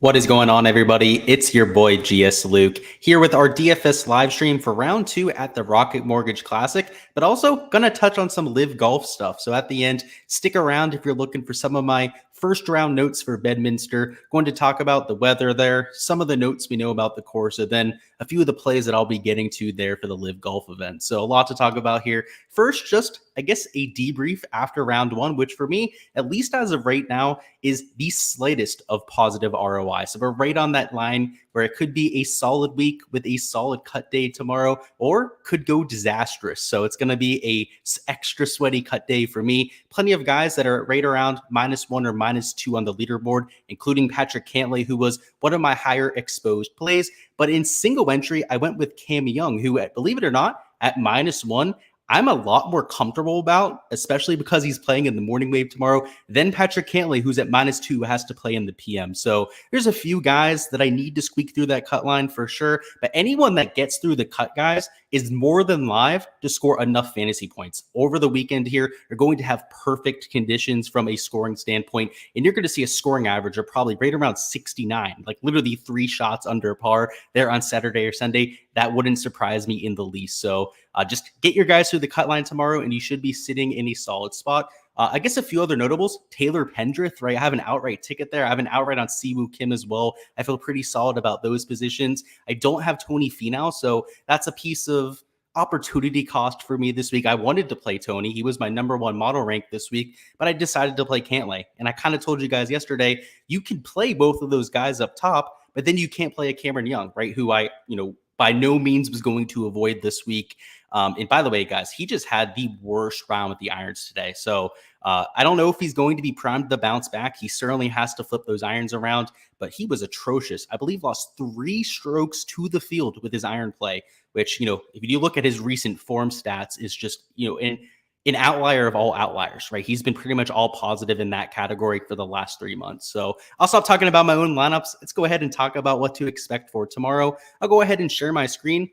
What is going on, everybody? It's your boy Gsluke here with our DFS live stream for round 2 at the Rocket Mortgage Classic, but also gonna touch on some LIV golf stuff. So at the end, stick around if you're looking for some of my first round notes for Bedminster. Going to talk about the weather there, some of the notes we know about the course, and then a few of the plays that I'll be getting to there for the LIV golf event. So a lot to talk about here. First, just I guess a debrief after round 1, which for me, at least as of right now, is the slightest of positive ROI. So we're right on that line where it could be a solid week with a solid cut day tomorrow, or could go disastrous. So it's going to be a extra sweaty cut day for me. Plenty of guys that are right around -1 or -2 on the leaderboard, including Patrick Cantlay, who was one of my higher exposed plays. But in single entry, I went with Cam Young, who, believe it or not, at -1, I'm a lot more comfortable about, especially because he's playing in the morning wave tomorrow, than Patrick Cantlay, who's at -2, has to play in the PM. So there's a few guys that I need to squeak through that cut line for sure. But anyone that gets through the cut, guys, is more than live to score enough fantasy points. Over the weekend here, you're going to have perfect conditions from a scoring standpoint, and you're going to see a scoring average of probably right around 69, like literally 3 shots under par there on Saturday or Sunday. That wouldn't surprise me in the least. So just get your guys through the cut line tomorrow, and you should be sitting in a solid spot. I guess a few other notables, Taylor Pendrith, right? I have an outright ticket there. I have an outright on Siwoo Kim as well. I feel pretty solid about those positions. I don't have Tony Finau, so that's a piece of opportunity cost for me this week. I wanted to play Tony. He was my #1 model rank this week, but I decided to play Cantlay. And I kind of told you guys yesterday, you can play both of those guys up top, but then you can't play a Cameron Young, right? Who I, by no means was going to avoid this week. And by the way, guys, he just had the worst round with the irons today. So I don't know if he's going to be primed to bounce back. He certainly has to flip those irons around, but he was atrocious. I believe lost 3 strokes to the field with his iron play, which, if you look at his recent form stats, is just, an outlier of all outliers, right? He's been pretty much all positive in that category for the last 3 months. So I'll stop talking about my own lineups. Let's go ahead and talk about what to expect for tomorrow. I'll go ahead and share my screen.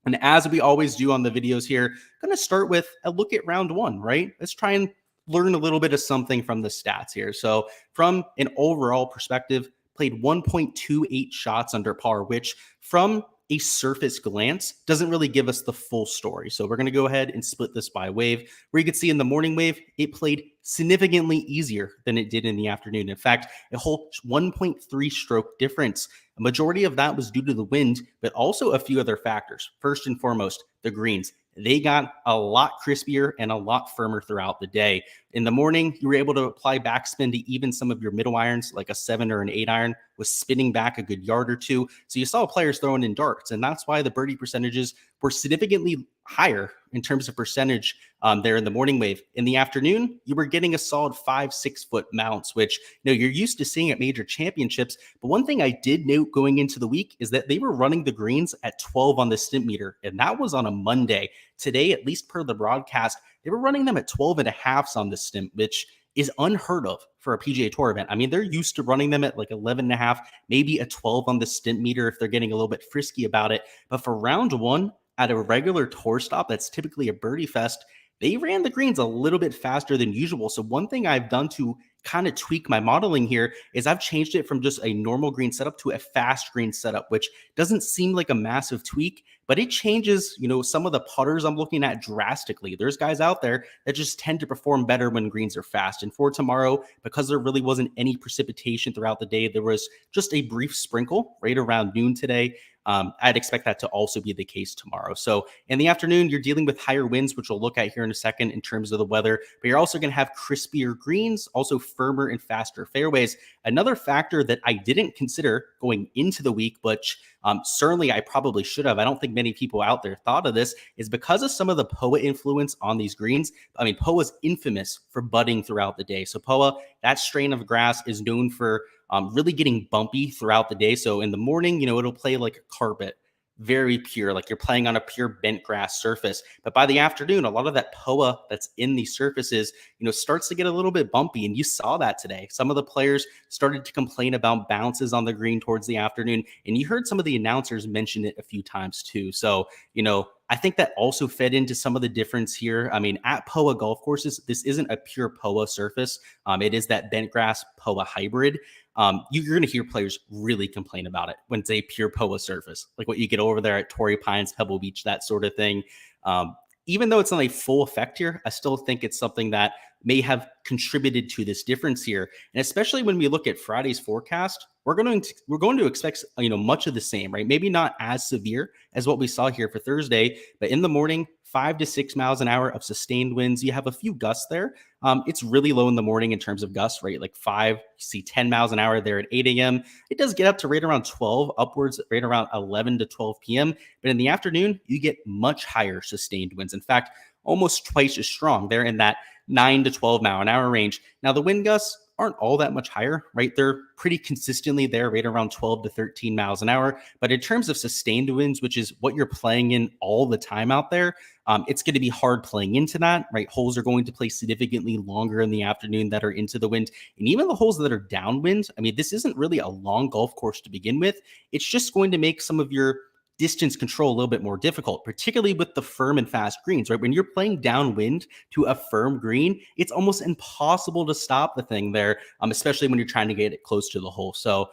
And as we always do on the videos here, I'm going to start with a look at round 1, right? Let's try and learn a little bit of something from the stats here. So from an overall perspective, played 1.28 shots under par, which from a surface glance doesn't really give us the full story. So we're going to go ahead and split this by wave, where you can see in the morning wave, it played significantly easier than it did in the afternoon. In fact, a whole 1.3 stroke difference. A majority of that was due to the wind, but also a few other factors. First and foremost, the greens. They got a lot crispier and a lot firmer throughout the day. In the morning, you were able to apply backspin to even some of your middle irons, like a 7 or an 8 iron was spinning back a good yard or two. So you saw players throwing in darts, and that's why the birdie percentages were significantly higher in terms of percentage there in the morning wave. In the afternoon, you were getting a solid 5-6 foot mounts, which you're used to seeing at major championships. But one thing I did note going into the week is that they were running the greens at 12 on the stimp meter, and that was on a Monday. Today, at least per the broadcast, they were running them at 12.5 on the stimp, which is unheard of for a PGA Tour event. I mean, they're used to running them at like 11.5, maybe a 12 on the stimp meter if they're getting a little bit frisky about it. But for round 1, at a regular tour stop that's typically a birdie fest, they ran the greens a little bit faster than usual. So one thing I've done to kind of tweak my modeling here is I've changed it from just a normal green setup to a fast green setup, which doesn't seem like a massive tweak, but it changes, some of the putters I'm looking at drastically. There's guys out there that just tend to perform better when greens are fast. And for tomorrow, because there really wasn't any precipitation throughout the day, there was just a brief sprinkle right around noon today. I'd expect that to also be the case tomorrow. So in the afternoon, you're dealing with higher winds, which we'll look at here in a second in terms of the weather, but you're also going to have crispier greens, also firmer and faster fairways. Another factor that I didn't consider going into the week, which certainly I probably should have, I don't think many people out there thought of this, is because of some of the POA influence on these greens. I mean, POA's infamous for budding throughout the day. So POA, that strain of grass, is known for really getting bumpy throughout the day. So in the morning, it'll play like a carpet, very pure, like you're playing on a pure bent grass surface. But by the afternoon, a lot of that POA that's in these surfaces, starts to get a little bit bumpy. And you saw that today. Some of the players started to complain about bounces on the green towards the afternoon. And you heard some of the announcers mention it a few times too. So, I think that also fed into some of the difference here. I mean, at POA golf courses, this isn't a pure POA surface. It is that bent grass POA hybrid. You're going to hear players really complain about it when it's a pure POA surface, like what you get over there at Torrey Pines, Pebble Beach, that sort of thing. Even though it's not a full effect here, I still think it's something that may have contributed to this difference here. And especially when we look at Friday's forecast, we're going to expect much of the same, right? Maybe not as severe as what we saw here for Thursday, but in the morning, 5 to 6 miles an hour of sustained winds. You have a few gusts there. It's really low in the morning in terms of gusts, right? Like 5, you see 10 miles an hour there at 8 a.m. It does get up to right around 12, upwards right around 11 to 12 p.m. But in the afternoon, you get much higher sustained winds. In fact, almost twice as strong. They're in that 9 to 12 mile an hour range. Now, the wind gusts aren't all that much higher, right? They're pretty consistently there, right around 12 to 13 miles an hour. But in terms of sustained winds, which is what you're playing in all the time out there, it's going to be hard playing into that, right? Holes are going to play significantly longer in the afternoon that are into the wind. And even the holes that are downwind, I mean, this isn't really a long golf course to begin with. It's just going to make some of your distance control a little bit more difficult, particularly with the firm and fast greens, right? When you're playing downwind to a firm green, it's almost impossible to stop the thing there, especially when you're trying to get it close to the hole. So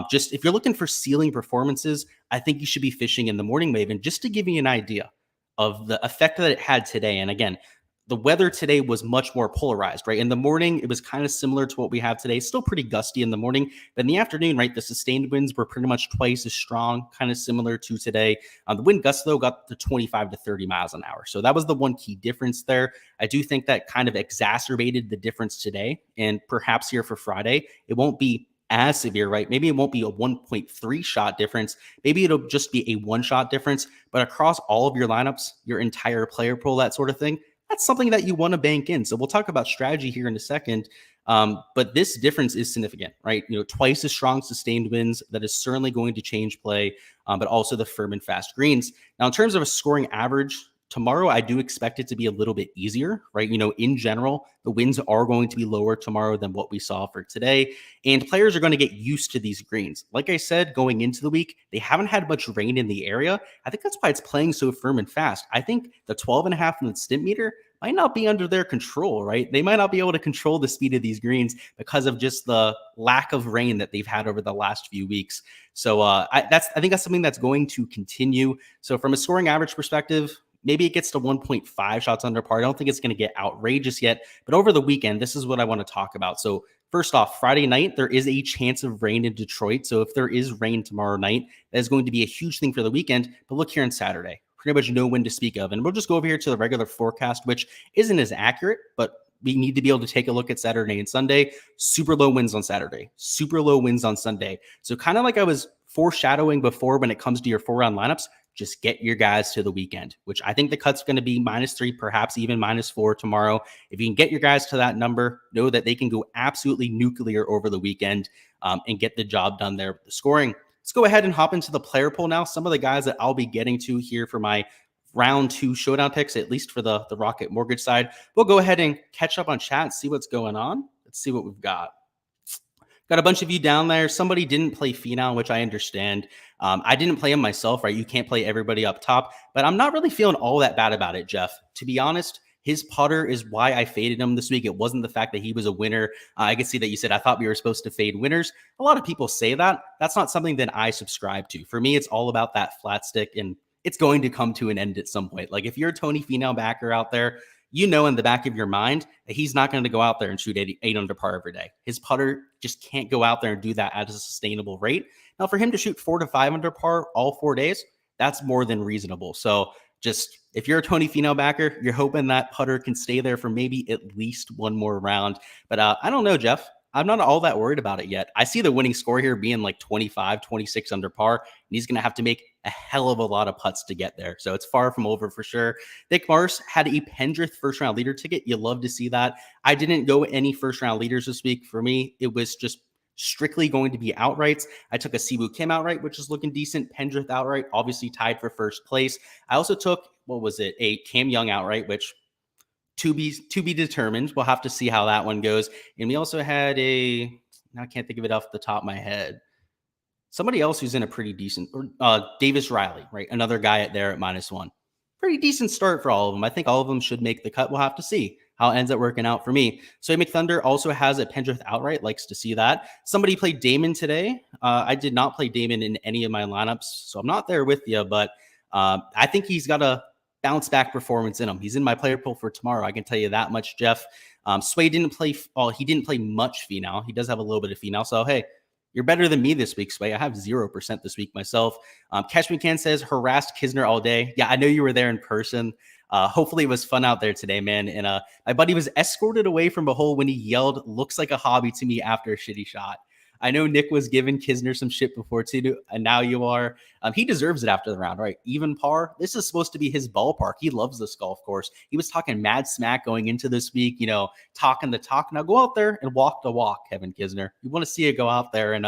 just if you're looking for ceiling performances, I think you should be fishing in the morning wave. And just to give you an idea of the effect that it had today, and again, the weather today was much more polarized, right? In the morning, it was kind of similar to what we have today, still pretty gusty in the morning. But in the afternoon, right, the sustained winds were pretty much twice as strong, kind of similar to today. The wind gusts, though, got to 25 to 30 miles an hour. So that was the one key difference there. I do think that kind of exacerbated the difference today. And perhaps here for Friday, it won't be as severe, right? Maybe it won't be a 1.3 shot difference. Maybe it'll just be a 1 shot difference. But across all of your lineups, your entire player pool, that sort of thing, that's something that you want to bank in. So we'll talk about strategy here in a second. But this difference is significant, right? Twice as strong sustained winds, that is certainly going to change play, but also the firm and fast greens. Now, in terms of a scoring average, tomorrow, I do expect it to be a little bit easier, right? In general, the winds are going to be lower tomorrow than what we saw for today. And players are going to get used to these greens. Like I said, going into the week, they haven't had much rain in the area. I think that's why it's playing so firm and fast. I think the 12.5 in the stimp meter might not be under their control, right? They might not be able to control the speed of these greens because of just the lack of rain that they've had over the last few weeks. So I think that's something that's going to continue. So from a scoring average perspective, maybe it gets to 1.5 shots under par. I don't think it's going to get outrageous yet, but over the weekend, this is what I want to talk about. So first off, Friday night, there is a chance of rain in Detroit. So if there is rain tomorrow night, that is going to be a huge thing for the weekend. But look here on Saturday, pretty much no wind to speak of. And we'll just go over here to the regular forecast, which isn't as accurate, but we need to be able to take a look at Saturday and Sunday. Super low winds on Saturday, super low winds on Sunday. So kind of like I was foreshadowing before when it comes to your 4-round lineups, just get your guys to the weekend, which I think the cut's going to be -3, perhaps even -4 tomorrow. If you can get your guys to that number, know that they can go absolutely nuclear over the weekend and get the job done there with the scoring. Let's go ahead and hop into the player pool now. Some of the guys that I'll be getting to here for my round 2 showdown picks, at least for the Rocket Mortgage side. We'll go ahead and catch up on chat and see what's going on. Let's see what we've got. Got a bunch of you down there. Somebody didn't play Phenom, which I understand. I didn't play him myself, right? You can't play everybody up top, but I'm not really feeling all that bad about it, Jeff. To be honest, his putter is why I faded him this week. It wasn't the fact that he was a winner. I could see that you said, I thought we were supposed to fade winners. A lot of people say that. That's not something that I subscribe to. For me, it's all about that flat stick, and it's going to come to an end at some point. Like if you're a Tony Finau backer out there, you know in the back of your mind that he's not going to go out there and shoot 8 under par every day. His putter just can't go out there and do that at a sustainable rate. Now, for him to shoot 4 to 5 under par all 4 days, that's more than reasonable. So just if you're a Tony Finau backer, you're hoping that putter can stay there for maybe at least one more round. But I don't know, Jeff. I'm not all that worried about it yet. I see the winning score here being like 25, 26 under par, and he's going to have to make a hell of a lot of putts to get there. So it's far from over for sure. Nick Mars had a Pendrith first-round leader ticket. You love to see that. I didn't go any first-round leaders this week. For me, it was just strictly going to be outrights. I took a Siwoo Kim outright, which is looking decent. Pendrith outright, obviously tied for first place. I also took, a Cam Young outright, which to be determined. We'll have to see how that one goes. And we also had now I can't think of it off the top of my head. Somebody else who's in a pretty decent, Davis Riley, right? Another guy there at -1. pretty decent start for all of them. I think all of them should make the cut. We'll have to see how it ends up working out for me. So McThunder also has a Pendrith outright, likes to see that. Somebody played Damon today. I did not play Damon in any of my lineups, so I'm not there with you, but I think he's got a bounce back performance in him. He's in my player pool for tomorrow. I can tell you that much, Jeff. Sway didn't play. Well, he didn't play much Finau. He does have a little bit of Finau. So, hey, you're better than me this week, Sway. I have 0% this week myself. Catch Me Can says, harassed Kisner all day. Yeah, I know you were there in person. Hopefully it was fun out there today, man. And my buddy was escorted away from a hole when he yelled, "Looks like a hobby to me," after a shitty shot. I know Nick was giving Kisner some shit before too, and now you are. He deserves it after the round, right? Even par. This is supposed to be his ballpark. He loves this golf course. He was talking mad smack going into this week, talking the talk. Now go out there and walk the walk, Kevin Kisner. We want to see you go out there and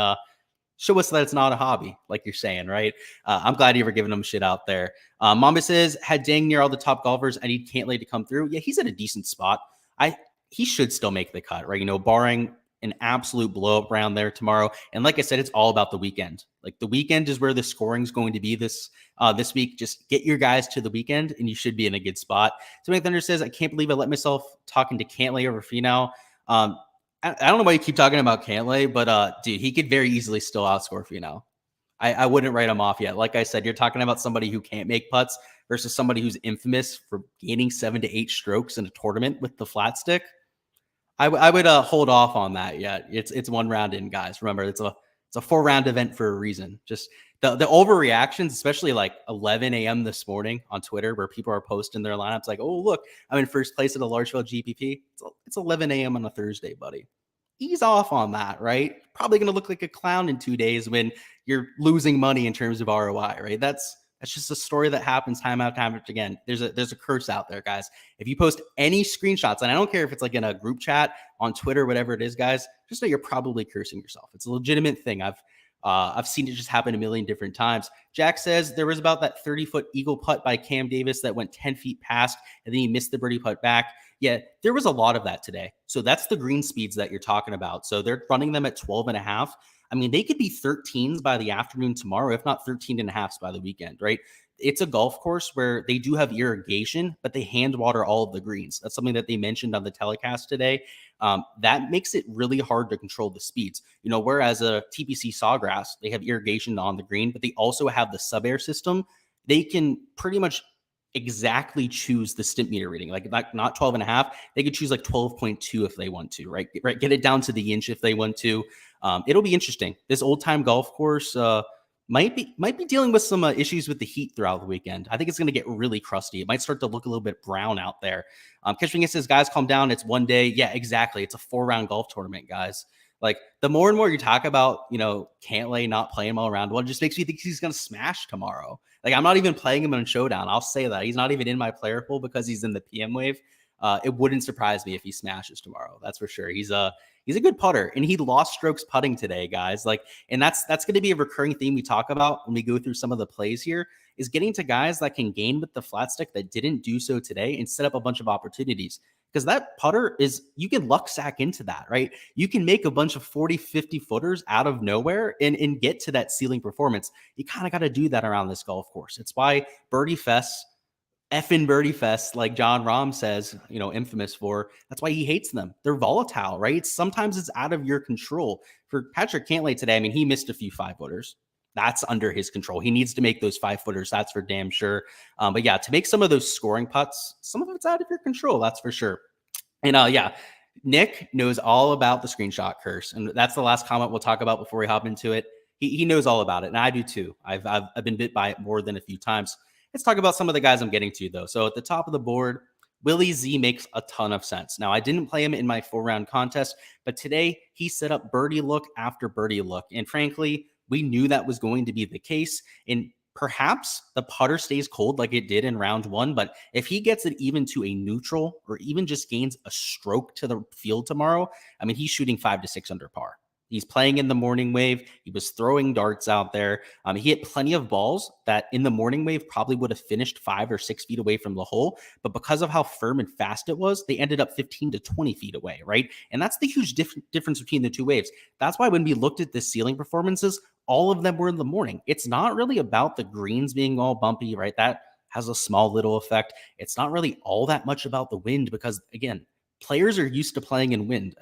show us that it's not a hobby, like you're saying, right? I'm glad you were giving him shit out there. Mamba says, had dang near all the top golfers. I need Cantlay to come through. Yeah, he's at a decent spot. He should still make the cut, right? Barring an absolute blow up round there tomorrow. And like I said, it's all about the weekend. Like the weekend is where the scoring is going to be this week. Just get your guys to the weekend and you should be in a good spot. So Mike Thunder says, I can't believe I let myself talking to Cantlay over Finau. I don't know why you keep talking about Cantlay, but dude, he could very easily still outscore Finau. I wouldn't write him off yet. Like I said, you're talking about somebody who can't make putts versus somebody who's infamous for gaining 7 to 8 strokes in a tournament with the flat stick. I would hold off on that yet. It's one round in, guys. Remember, it's a 4-round event for a reason. Just the overreactions, especially like 11 a.m. this morning on Twitter, where people are posting their lineups like, "Oh, look, I'm in first place at a large field GPP." It's 11 a.m. on a Thursday, buddy. Ease off on that, right? Probably going to look like a clown in 2 days when you're losing money in terms of ROI, right? That's just a story that happens time after again. There's a curse out there, guys. If you post any screenshots, and I don't care if it's like in a group chat on Twitter, whatever it is, guys, just know you're probably cursing yourself. It's a legitimate thing. I've seen it just happen a million different times. Jack says there was about that 30-foot eagle putt by Cam Davis that went 10 feet past, and then he missed the birdie putt back. Yeah, there was a lot of that today. So that's the green speeds that you're talking about. So they're running them at 12 and a half. I mean, they could be 13s by the afternoon tomorrow, if not 13 and a halfs by the weekend, right? It's a golf course where they do have irrigation, but they hand water all of the greens. That's something that they mentioned on the telecast today. That makes it really hard to control the speeds. Whereas a TPC Sawgrass, they have irrigation on the green, but they also have the sub-air system. They can pretty much exactly choose the stimp meter reading, like not 12 and a half. They could choose like 12.2 if they want to, right? Get it down to the inch if they want to. It'll be interesting. This old time golf course might be dealing with some issues with the heat throughout the weekend. I think it's going to get really crusty. It might start to look a little bit brown out there. Catching says, guys, calm down. It's one day. Yeah, exactly. It's a 4-round golf tournament, guys. Like the more and more you talk about, Cantlay not playing well around one, just makes me think he's going to smash tomorrow. Like I'm not even playing him in Showdown. I'll say that he's not even in my player pool because he's in the PM wave. It wouldn't surprise me if he smashes tomorrow. That's for sure. He's a good putter, and he lost strokes putting today, guys. And that's going to be a recurring theme we talk about when we go through some of the plays here, is getting to guys that can gain with the flat stick that didn't do so today and set up a bunch of opportunities. Because that putter you can luck sack into that, right? You can make a bunch of 40, 50 footers out of nowhere and get to that ceiling performance. You kind of got to do that around this golf course. It's why Birdie Fest, effing Birdie Fest, like John Rahm says, infamous for, that's why he hates them. They're volatile, right? Sometimes it's out of your control. For Patrick Cantlay today, I mean, he missed a few 5-footers. That's under his control. He needs to make those 5-footers. That's for damn sure. But yeah, to make some of those scoring putts, some of it's out of your control. That's for sure. And yeah, Nick knows all about the screenshot curse. And that's the last comment we'll talk about before we hop into it. He knows all about it. And I do too. I've been bit by it more than a few times. Let's talk about some of the guys I'm getting to, though. So at the top of the board, Willie Z makes a ton of sense. Now, I didn't play him in my 4-round contest, but today he set up birdie look after birdie look. And frankly, we knew that was going to be the case. And perhaps the putter stays cold like it did in round 1, but if he gets it even to a neutral or even just gains a stroke to the field tomorrow, I mean, he's shooting 5 to 6 under par. He's playing in the morning wave. He was throwing darts out there. He hit plenty of balls that in the morning wave probably would have finished 5 or 6 feet away from the hole. But because of how firm and fast it was, they ended up 15 to 20 feet away, right? And that's the huge difference between the two waves. That's why when we looked at the ceiling performances, all of them were in the morning. It's not really about the greens being all bumpy, right? That has a small little effect. It's not really all that much about the wind because, again, players are used to playing in wind.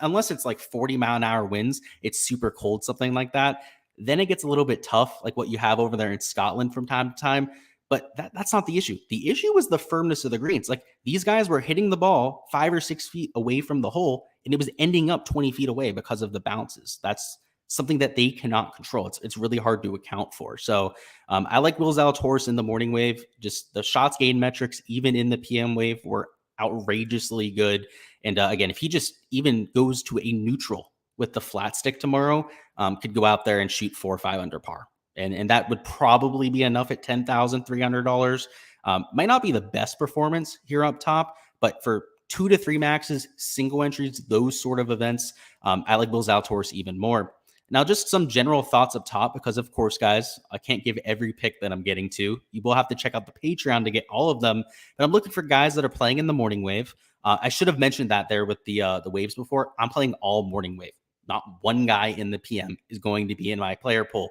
Unless it's like 40-mile-an-hour winds, it's super cold, something like that. Then it gets a little bit tough, like what you have over there in Scotland from time to time. But that's not the issue. The issue was the firmness of the greens. Like these guys were hitting the ball 5 or 6 feet away from the hole, and it was ending up 20 feet away because of the bounces. That's something that they cannot control. It's really hard to account for. So I like Will Zalatoris in the morning wave. Just the shots gained metrics, even in the PM wave, were outrageously good. And again, if he just even goes to a neutral with the flat stick tomorrow, could go out there and shoot 4 or 5 under par. And that would probably be enough at $10,300. Might not be the best performance here up top, but for 2 to 3 maxes, single entries, those sort of events, I like Will Zalatoris even more. Now, just some general thoughts up top, because of course, guys, I can't give every pick that I'm getting to. You will have to check out the Patreon to get all of them. But I'm looking for guys that are playing in the morning wave. I should have mentioned that there with the waves before. I'm playing all morning wave. Not one guy in the PM is going to be in my player pool.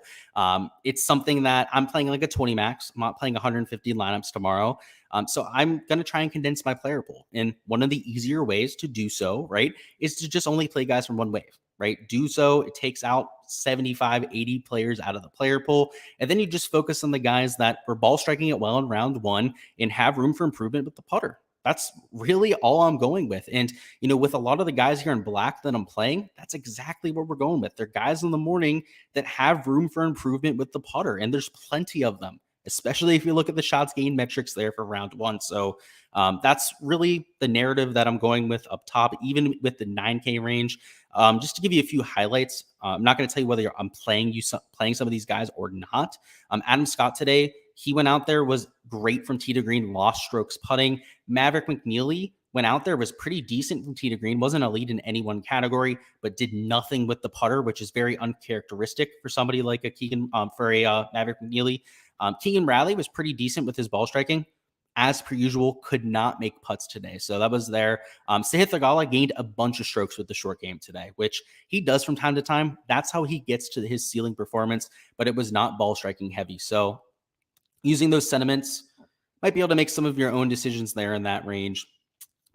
It's something that I'm playing like a 20 max. I'm not playing 150 lineups tomorrow. So I'm going to try and condense my player pool. And one of the easier ways to do so, right, is to just only play guys from one wave, right? Do so. It takes out 75, 80 players out of the player pool. And then you just focus on the guys that were ball striking it well in round one and have room for improvement with the putter. That's really all I'm going with. And, with a lot of the guys here in black that I'm playing, that's exactly what we're going with. They're guys in the morning that have room for improvement with the putter. And there's plenty of them, especially if you look at the shots gained metrics there for round one. So that's really the narrative that I'm going with up top, even with the 9K range. Just to give you a few highlights, I'm not going to tell you whether I'm playing some of these guys or not. Adam Scott today, he went out there, was great from tee to green, lost strokes putting. Maverick McNeely went out there, was pretty decent from tee to green, wasn't a lead in any one category, but did nothing with the putter, which is very uncharacteristic for somebody like a Keegan, Maverick McNeely. Keegan Raleigh was pretty decent with his ball striking. As per usual, could not make putts today. So that was there. Sahith Theegala gained a bunch of strokes with the short game today, which he does from time to time. That's how he gets to his ceiling performance, but it was not ball striking heavy. So using those sentiments, might be able to make some of your own decisions there in that range.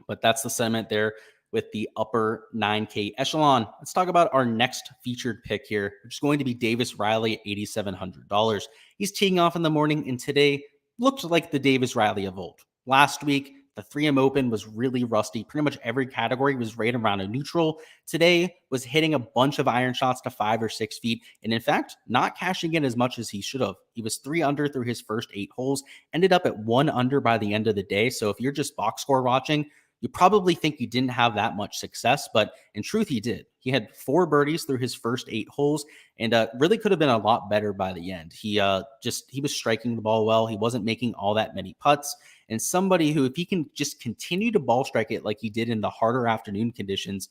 But that's the sentiment there with the upper 9K echelon. Let's talk about our next featured pick here, which is going to be Davis Riley at $8,700. He's teeing off in the morning, and today looked like the Davis Riley of old. Last week, the 3M Open was really rusty. Pretty much every category was right around a neutral. Today was hitting a bunch of iron shots to 5 or 6 feet. And in fact, not cashing in as much as he should have. He was 3 under through his first 8 holes, ended up at 1 under by the end of the day. So if you're just box score watching, you probably think he didn't have that much success, but in truth, he did. He had 4 birdies through his first 8 holes, and really could have been a lot better by the end. He was striking the ball well. He wasn't making all that many putts, and somebody who, if he can just continue to ball strike it like he did in the harder afternoon conditions,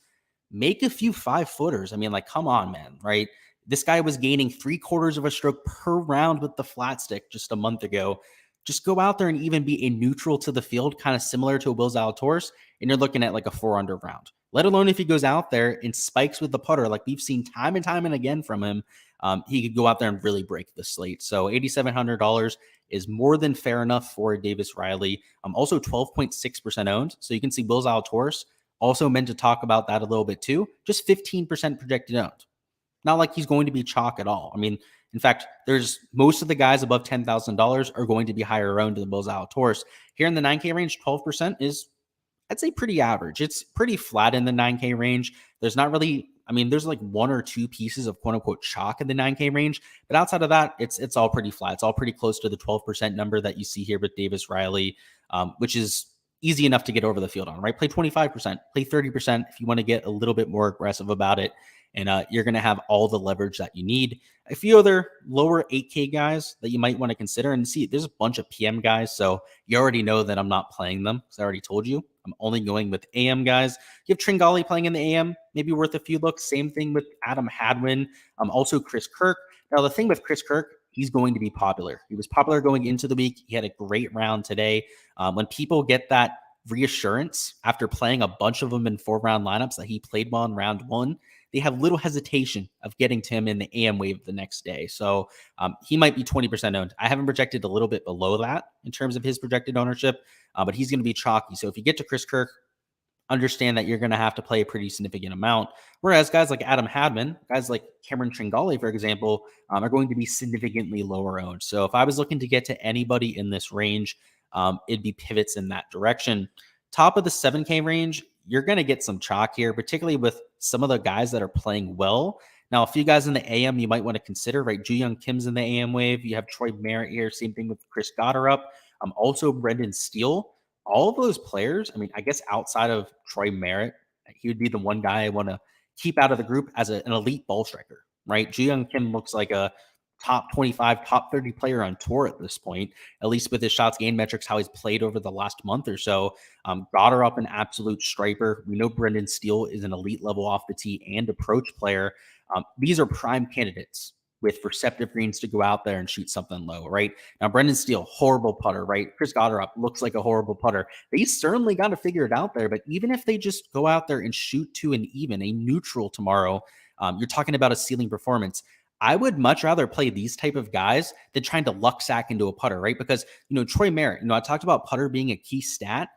make a few 5-footers. I mean, like, come on, man, right? This guy was gaining 3/4 of a stroke per round with the flat stick just a month ago. Just go out there and even be a neutral to the field, kind of similar to a Will Zalatoris, and you're looking at like a 4 under round. Let alone if he goes out there and spikes with the putter, like we've seen time and time and again from him, he could go out there and really break the slate. So $8,700 is more than fair enough for Davis Riley. Also 12.6% owned. So you can see Will Zalatoris also meant to talk about that a little bit too. Just 15% projected owned. Not like he's going to be chalk at all. I mean, in fact, there's most of the guys above $10,000 are going to be higher owned than Will Zalatoris. Here in the 9K range, 12% is, I'd say, pretty average. It's pretty flat in the 9K range. There's not really, there's like 1 or 2 pieces of quote unquote chalk in the 9K range. But outside of that, it's all pretty flat. It's all pretty close to the 12% number that you see here with Davis Riley, which is easy enough to get over the field on, right? Play 25%, play 30% if you want to get a little bit more aggressive about it. And you're going to have all the leverage that you need. A few other lower 8K guys that you might want to consider. And see, there's a bunch of PM guys. So you already know that I'm not playing them because I already told you. I'm only going with AM guys. You have Tringali playing in the AM, maybe worth a few looks. Same thing with Adam Hadwin. Also Chris Kirk. Now, the thing with Chris Kirk, he's going to be popular. He was popular going into the week. He had a great round today. When people get that reassurance after playing a bunch of them in 4-round lineups that he played well in round one, they have little hesitation of getting to him in the AM wave the next day. So he might be 20% owned. I have him projected a little bit below that in terms of his projected ownership, but he's going to be chalky. So if you get to Chris Kirk, understand that you're going to have to play a pretty significant amount. Whereas guys like Adam Hadman, guys like Cameron Tringali, for example, are going to be significantly lower owned. So if I was looking to get to anybody in this range, it'd be pivots in that direction. Top of the 7K range, you're going to get some chalk here, particularly with some of the guys that are playing well. Now, a few guys in the AM you might want to consider, right? Jooyoung Kim's in the AM wave. You have Troy Merritt here. Same thing with Chris Goddard. Also Brendan Steele. All of those players, I mean, I guess outside of Troy Merritt, he would be the one guy I want to keep out of the group as an elite ball striker, right? Jooyoung Kim looks like a top 25, top 30 player on tour at this point, at least with his shots gained metrics, how he's played over the last month or so. Goddard, an absolute striper. We know Brendan Steele is an elite level off the tee and approach player. These are prime candidates with receptive greens to go out there and shoot something low, right? Now, Brendan Steele, horrible putter, right? Chris Goddard looks like a horrible putter. They certainly got to figure it out there, but even if they just go out there and shoot to an even, a neutral tomorrow, you're talking about a ceiling performance. I would much rather play these type of guys than trying to luck sack into a putter, right? Because, Troy Merritt, I talked about putter being a key stat.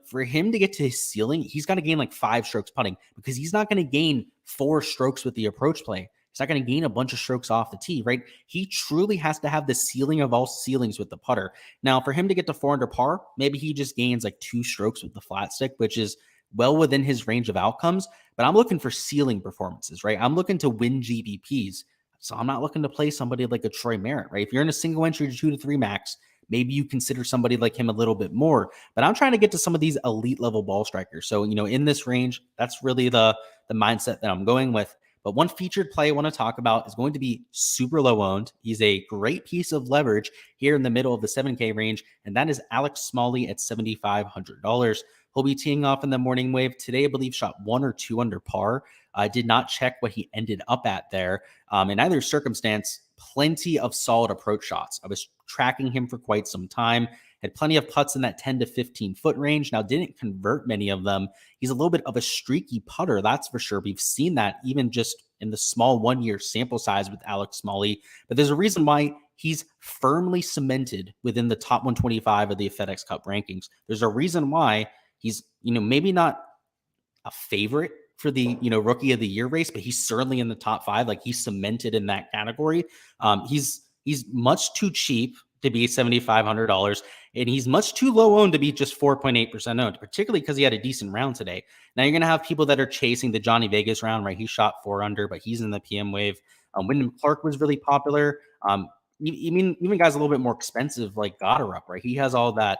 For him to get to his ceiling, he's got to gain like 5 strokes putting because he's not going to gain 4 strokes with the approach play. He's not going to gain a bunch of strokes off the tee, right? He truly has to have the ceiling of all ceilings with the putter. Now, for him to get to 4 under par, maybe he just gains like 2 strokes with the flat stick, which is well within his range of outcomes. But I'm looking for ceiling performances, right? I'm looking to win GBPs. So I'm not looking to play somebody like a Troy Merritt, right? If you're in a single entry 2 to 3 max, maybe you consider somebody like him a little bit more. But I'm trying to get to some of these elite level ball strikers. So, in this range, that's really the mindset that I'm going with. But one featured play I want to talk about is going to be super low owned. He's a great piece of leverage here in the middle of the 7K range, and that is Alex Smalley at $7,500. He'll be teeing off in the morning wave. Today, I believe, shot 1 or 2 under par. I did not check what he ended up at there. In either circumstance, plenty of solid approach shots. I was tracking him for quite some time. Had plenty of putts in that 10 to 15 foot range. Now, didn't convert many of them. He's a little bit of a streaky putter, that's for sure. We've seen that even just in the small 1-year sample size with Alex Smalley. But there's a reason why he's firmly cemented within the top 125 of the FedEx Cup rankings. There's a reason why he's, maybe not a favorite for the, rookie of the year race, but he's certainly in the top 5. Like, he's cemented in that category. He's much too cheap to be $7,500, and he's much too low owned to be just 4.8% owned, particularly because he had a decent round today. Now you're going to have people that are chasing the Johnny Vegas round, right? He shot 4 under, but he's in the PM wave. Wyndham Clark was really popular. Even guys a little bit more expensive like Goddard, right? He has all that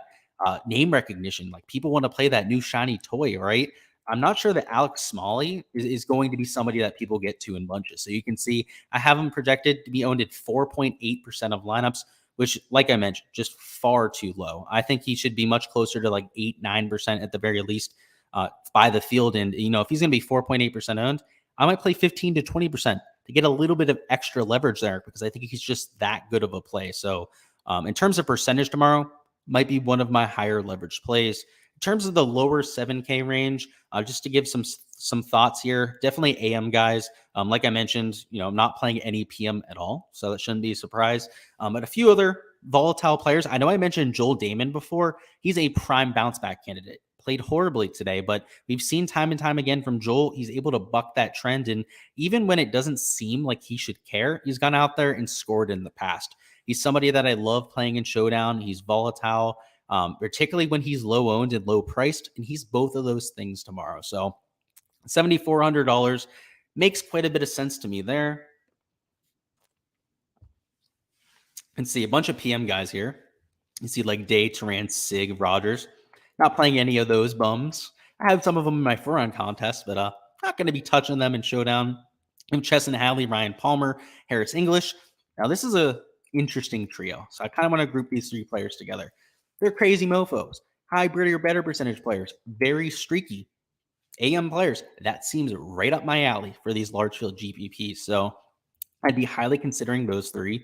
name recognition. Like, people want to play that new shiny toy, right? I'm not sure that Alex Smalley is going to be somebody that people get to in bunches. So you can see I have him projected to be owned at 4.8% of lineups, which, like I mentioned, just far too low. I think he should be much closer to like 8-9% at the very least by the field. And, if he's going to be 4.8% owned, I might play 15 to 20% to get a little bit of extra leverage there because I think he's just that good of a play. So in terms of percentage tomorrow, might be one of my higher leverage plays. In terms of the lower 7K range, just to give some thoughts here, definitely AM guys. Like I mentioned, I'm not playing any PM at all, so that shouldn't be a surprise. But a few other volatile players. I know I mentioned Joel Damon before. He's a prime bounce back candidate. Played horribly today, but we've seen time and time again from Joel, he's able to buck that trend. And even when it doesn't seem like he should care, he's gone out there and scored in the past. He's somebody that I love playing in Showdown. He's volatile. Particularly when he's low owned and low priced, and he's both of those things tomorrow. So $7,400 makes quite a bit of sense to me there. And see a bunch of PM guys here. You see like Day, Turan, Sig, Rogers. Not playing any of those bums. I have some of them in my foreign contest, but not going to be touching them in Showdown. I'm Chesson Hadley, Ryan Palmer, Harris English. Now this is a interesting trio, so I kind of want to group these 3 players together. They're crazy mofos, hybrid or better percentage players, very streaky AM players. That seems right up my alley for these large field GPPs. So I'd be highly considering those 3.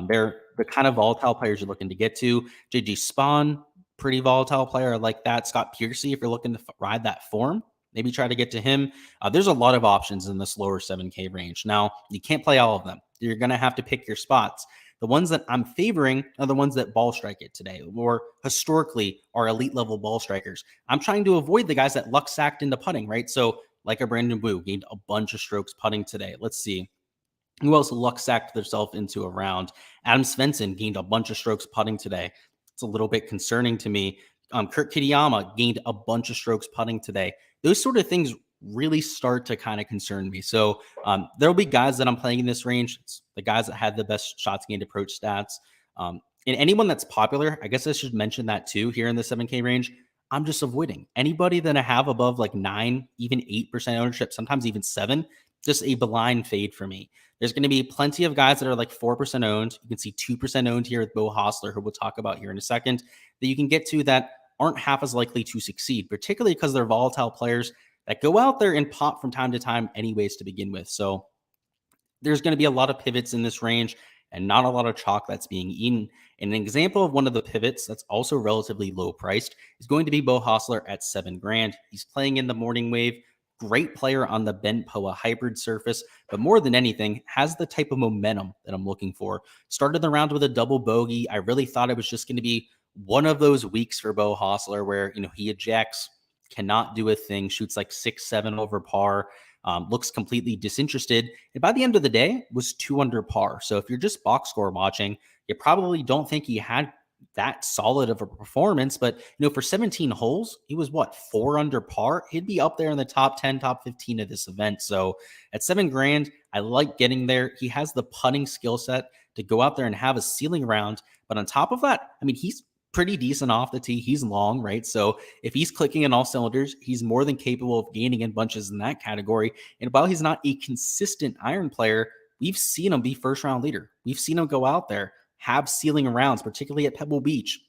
They're the kind of volatile players you're looking to get to. JG Spawn, pretty volatile player. I like that. Scott Piercy, if you're looking to ride that form. maybe try to get to him. There's a lot of options in this lower 7K range. Now, you can't play all of them. You're going to have to pick your spots. The ones that I'm favoring are the ones that ball strike it today, or historically are elite level ball strikers. I'm trying to avoid the guys that luck sacked into putting, right? So, like a Brandon Wu gained a bunch of strokes putting today. Let's see. Who else luck sacked themselves into a round? Adam Svensson gained a bunch of strokes putting today. It's a little bit concerning to me. Kurt Kitayama gained a bunch of strokes putting today. Those sort of things really start to kind of concern me. So there'll be guys that I'm playing in this range. It's the guys that had the best shots gained approach stats. And anyone that's popular, I guess I should mention that too here in the 7K range. I'm just avoiding anybody that I have above like 9, even 8% ownership, sometimes even 7, just a blind fade for me. There's going to be plenty of guys that are like 4% owned. You can see 2% owned here with Bo Hostler, who we'll talk about here in a second, that you can get to that aren't half as likely to succeed, particularly because they're volatile players that go out there and pop from time to time anyways to begin with. So there's going to be a lot of pivots in this range and not a lot of chalk that's being eaten. And an example of one of the pivots that's also relatively low priced is going to be Bo Hostler at $7,000. He's playing in the morning wave. Great player on the bent POA hybrid surface, but more than anything, has the type of momentum that I'm looking for. Started the round with a double bogey. I really thought it was just going to be one of those weeks for Bo Hostler where, he ejects, cannot do a thing, shoots like 6-7 over par, looks completely disinterested. And by the end of the day, was 2 under par. So if you're just box score watching, you probably don't think he had that solid of a performance, but for 17 holes, he was 4 under par. He'd be up there in the top 10, top 15 of this event. So at $7,000, I like getting there. He has the putting skill set to go out there and have a ceiling round. But on top of that, he's pretty decent off the tee. He's long, right? So if he's clicking in all cylinders, he's more than capable of gaining in bunches in that category. And while he's not a consistent iron player, we've seen him be first round leader. We've seen him go out there, have ceiling rounds, particularly at Pebble Beach.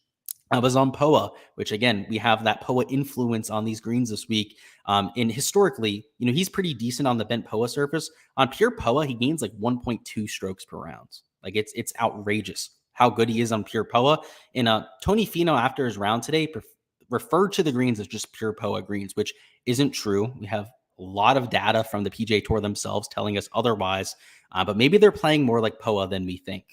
I was on POA, which again, we have that POA influence on these greens this week. And historically, he's pretty decent on the bent POA surface. On pure POA, he gains like 1.2 strokes per round. Like it's outrageous how good he is on pure POA. And Tony Finau, after his round today, referred to the greens as just pure POA greens, which isn't true. We have a lot of data from the PGA Tour themselves telling us otherwise, but maybe they're playing more like POA than we think,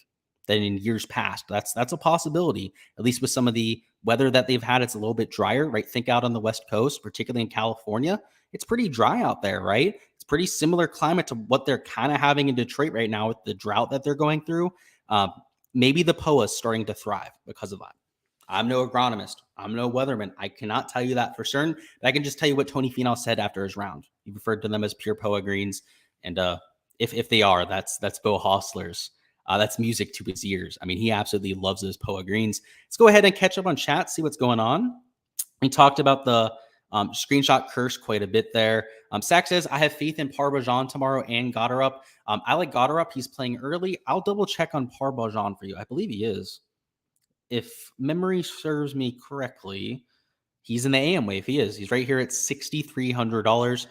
than in years past. That's a possibility, at least with some of the weather that they've had. It's a little bit drier, right? Think out on the West Coast, particularly in California. It's pretty dry out there, right? It's pretty similar climate to what they're kind of having in Detroit right now with the drought that they're going through. Maybe the POA is starting to thrive because of that. I'm no agronomist. I'm no weatherman. I cannot tell you that for certain, but I can just tell you what Tony Finau said after his round. He referred to them as pure POA greens. And if they are, that's Bo Hostler's. That's music to his ears. He absolutely loves those POA greens. Let's go ahead and catch up on chat, see what's going on. We talked about the screenshot curse quite a bit there. Sack says, I have faith in Parbajan tomorrow and Goddard. I like Goddard. He's playing early. I'll double check on Parbajan for you. I believe he is. If memory serves me correctly, he's in the AM wave. He is. He's right here at $6,300.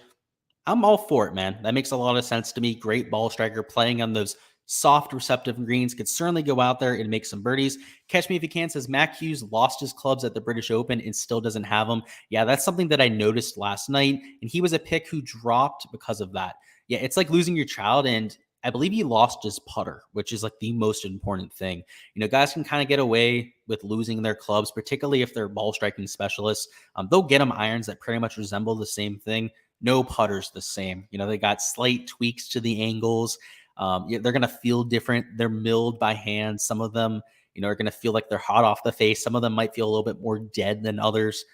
I'm all for it, man. That makes a lot of sense to me. Great ball striker playing on those soft, receptive greens. Could certainly go out there and make some birdies. Catch me if you can says Mac Hughes lost his clubs at the British Open and still doesn't have them. Yeah, that's something that I noticed last night. And he was a pick who dropped because of that. Yeah, it's like losing your child. And I believe he lost his putter, which is like the most important thing. Guys can kind of get away with losing their clubs, particularly if they're ball striking specialists. They'll get them irons that pretty much resemble the same thing. No putter's the same. They got slight tweaks to the angles. They're going to feel different. They're milled by hand. Some of them, are going to feel like they're hot off the face. Some of them might feel a little bit more dead than others.